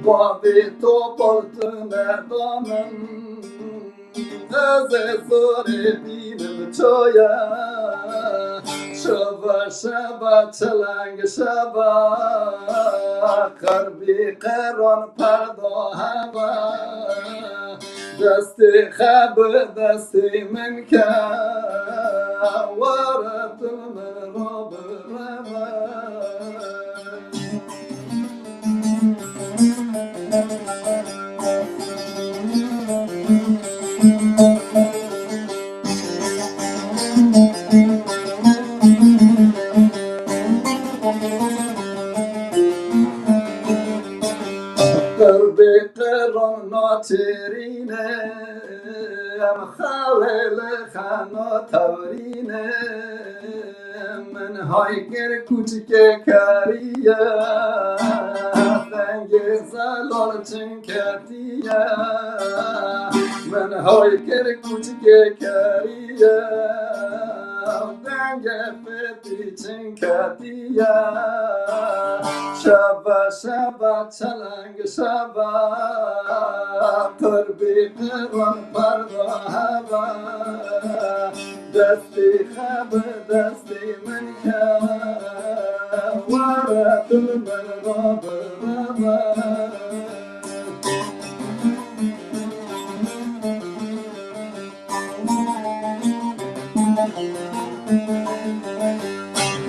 بابي توبلت مدامن هزي زوري بينم جويا شبا شبا چلنگ شبا قربی قران پردا هوا دستی خب دستی من که ورد من را بروا قربي قرن ناطرينه ام خالل خانا تورينه من هايگر کوچک کریه رنگ زلال چنکتیه من هايگر کوچک کریه رنگ فتی چنکتیه شبا شبا چلنگ شبا قربی قران پردا هوا دستی خب دستی من که ورد من را بروا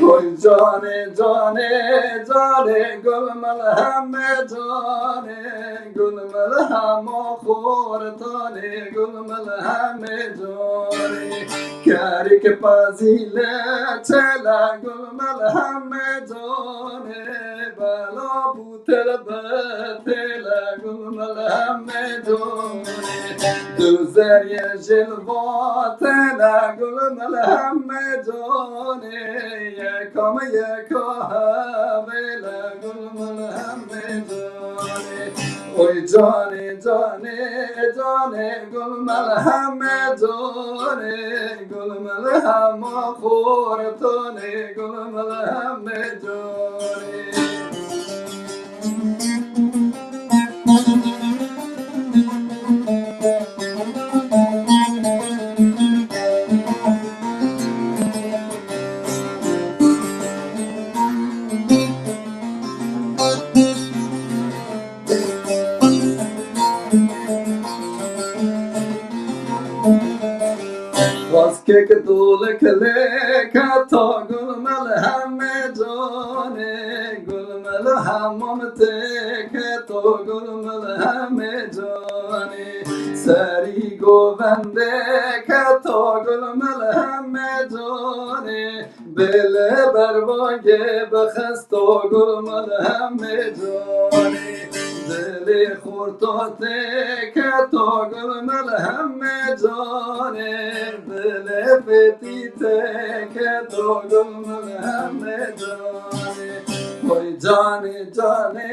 وای جانه جانه جانه گل ملهم جانه گل ملهم خورتانه گل ملهم جانه کاری که پذیله چلا گل ملهم جانه بلا بوتل بتل گل ملهم جانه دوزری جلوات گل ملهم جانه یکم یکا همیل گل ملهم جانه اوی جانه جانه جانه گل ملهم جانه گل ملهم خورتانه گل ملهم جانه که دول کله کتا گل ملهم جانه گل ملهم کتا گل ملهم جانه سری گوونده کتا گل ملهم جانه بله برواگه بخستا گل ملهم جانه دل خورتاته کتا گل ملهم جانه دل فتیته کتا گل ملهم جانه وای جانه جانه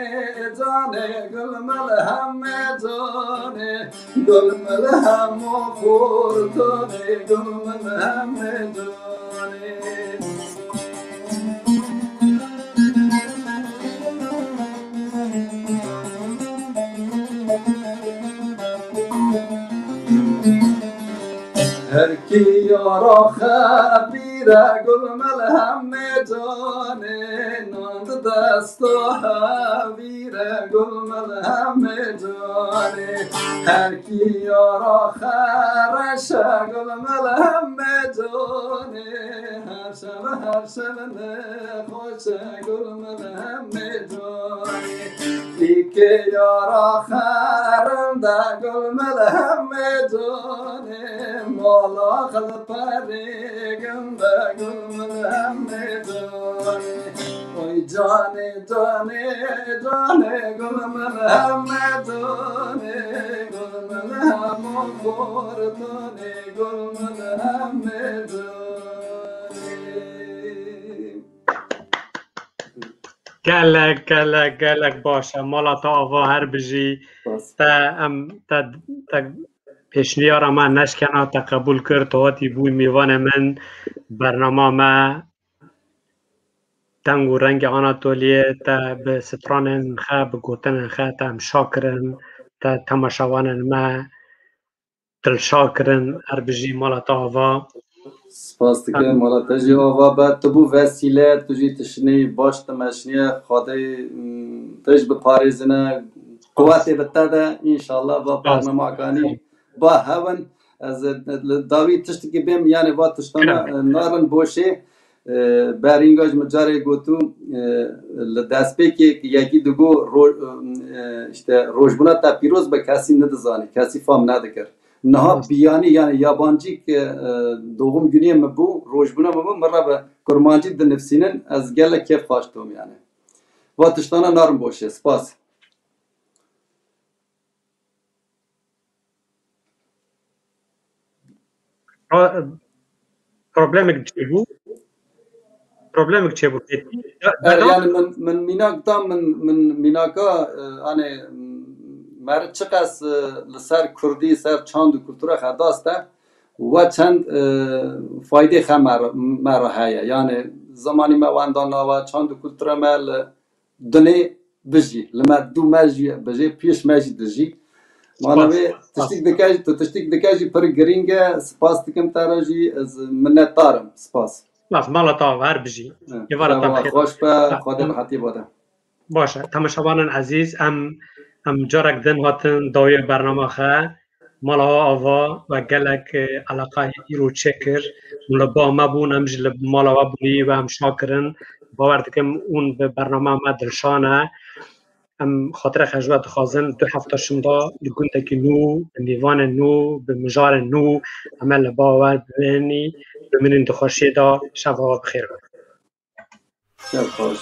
جانه گل ملهم جانه گل ملهم خورتانه گل ملهم جانه هر کی یارا خبیر ویره گلمل همه جانه ناند دست و ویره گلمل همه جانه هر کی یارا خرش گلمل همه جانه هر شب خوش گلمل همه جانه ای که یارا خرم ده گلمل همه جانه مالا خل پرگم ده گلمل همه جانه وای جانه جانه جانه گلمل همه جانه گلمل همون خوردانه گلمل همه جانه گلک باشه مالا تا آوا هر بجی تا پیشنیار ما نشکنه تا قبول کرد تا هاتی بوی میوان من برنامه ما تنگ و رنگ آناتولیه تا به ستران خواه به گوتن خواه تا هم شاکرن تا تماشاوان ما دل شاکرن هر بجی مالا تا آوا سپاس دیگه مالا تجی آوا بعد تو بو وسیله تجی تشنی باش تمشنیه خواهده تج به پاریزنه قوتی بتده انشالله با برنامه کانی با هون از داوی تشتی که بیم یعنی با تشتانه نارن باشه برینگاج مجاره گوتو لدست پیکی یکی دوگو روشبونه تا پیروز به کسی ندزانی کسی فهم ندکر نه بیانی یعنی یابانجی که دوم گونی مبو روشبونه مبو مرا به کرمانجی د نفسینن از گله کیف خواستم یعنی و تشتانه نرم باشه سپاس پروبلمک چی بود؟ پروبلمک چی بود؟ یعنی من میناک دام من میناکا آنه مرد چقدر لسر کردی سر چند کلتور خداسته و چند فایده خم مرا هیا یعنی زمانی ما واندان و چند کلتور مال دنی بجی لما دو مجی بجی پیش مجی دجی مانوی تشتیک دکاجی پر گرینگه سپاس دکم تاراجی از منت تارم سپاس باش مالا تا هر بجی خوش به خدا راحتی باده باشه تماشاوان عزیز ام جارک دن هاتن داوی برنامه خواه مالا آوا و گلک علاقه ایرو چکر مالا با ما بون هم جل مالا و بونی و هم شاکرن باور دکم اون به برنامه ما دلشانه ام خاطر خجوت خوازن 2 هفته شمدا لگونده که نو به میوان نو به مجار نو عمل باور ببینی بمینین دخوشی دا شب ها بخیر شب خوش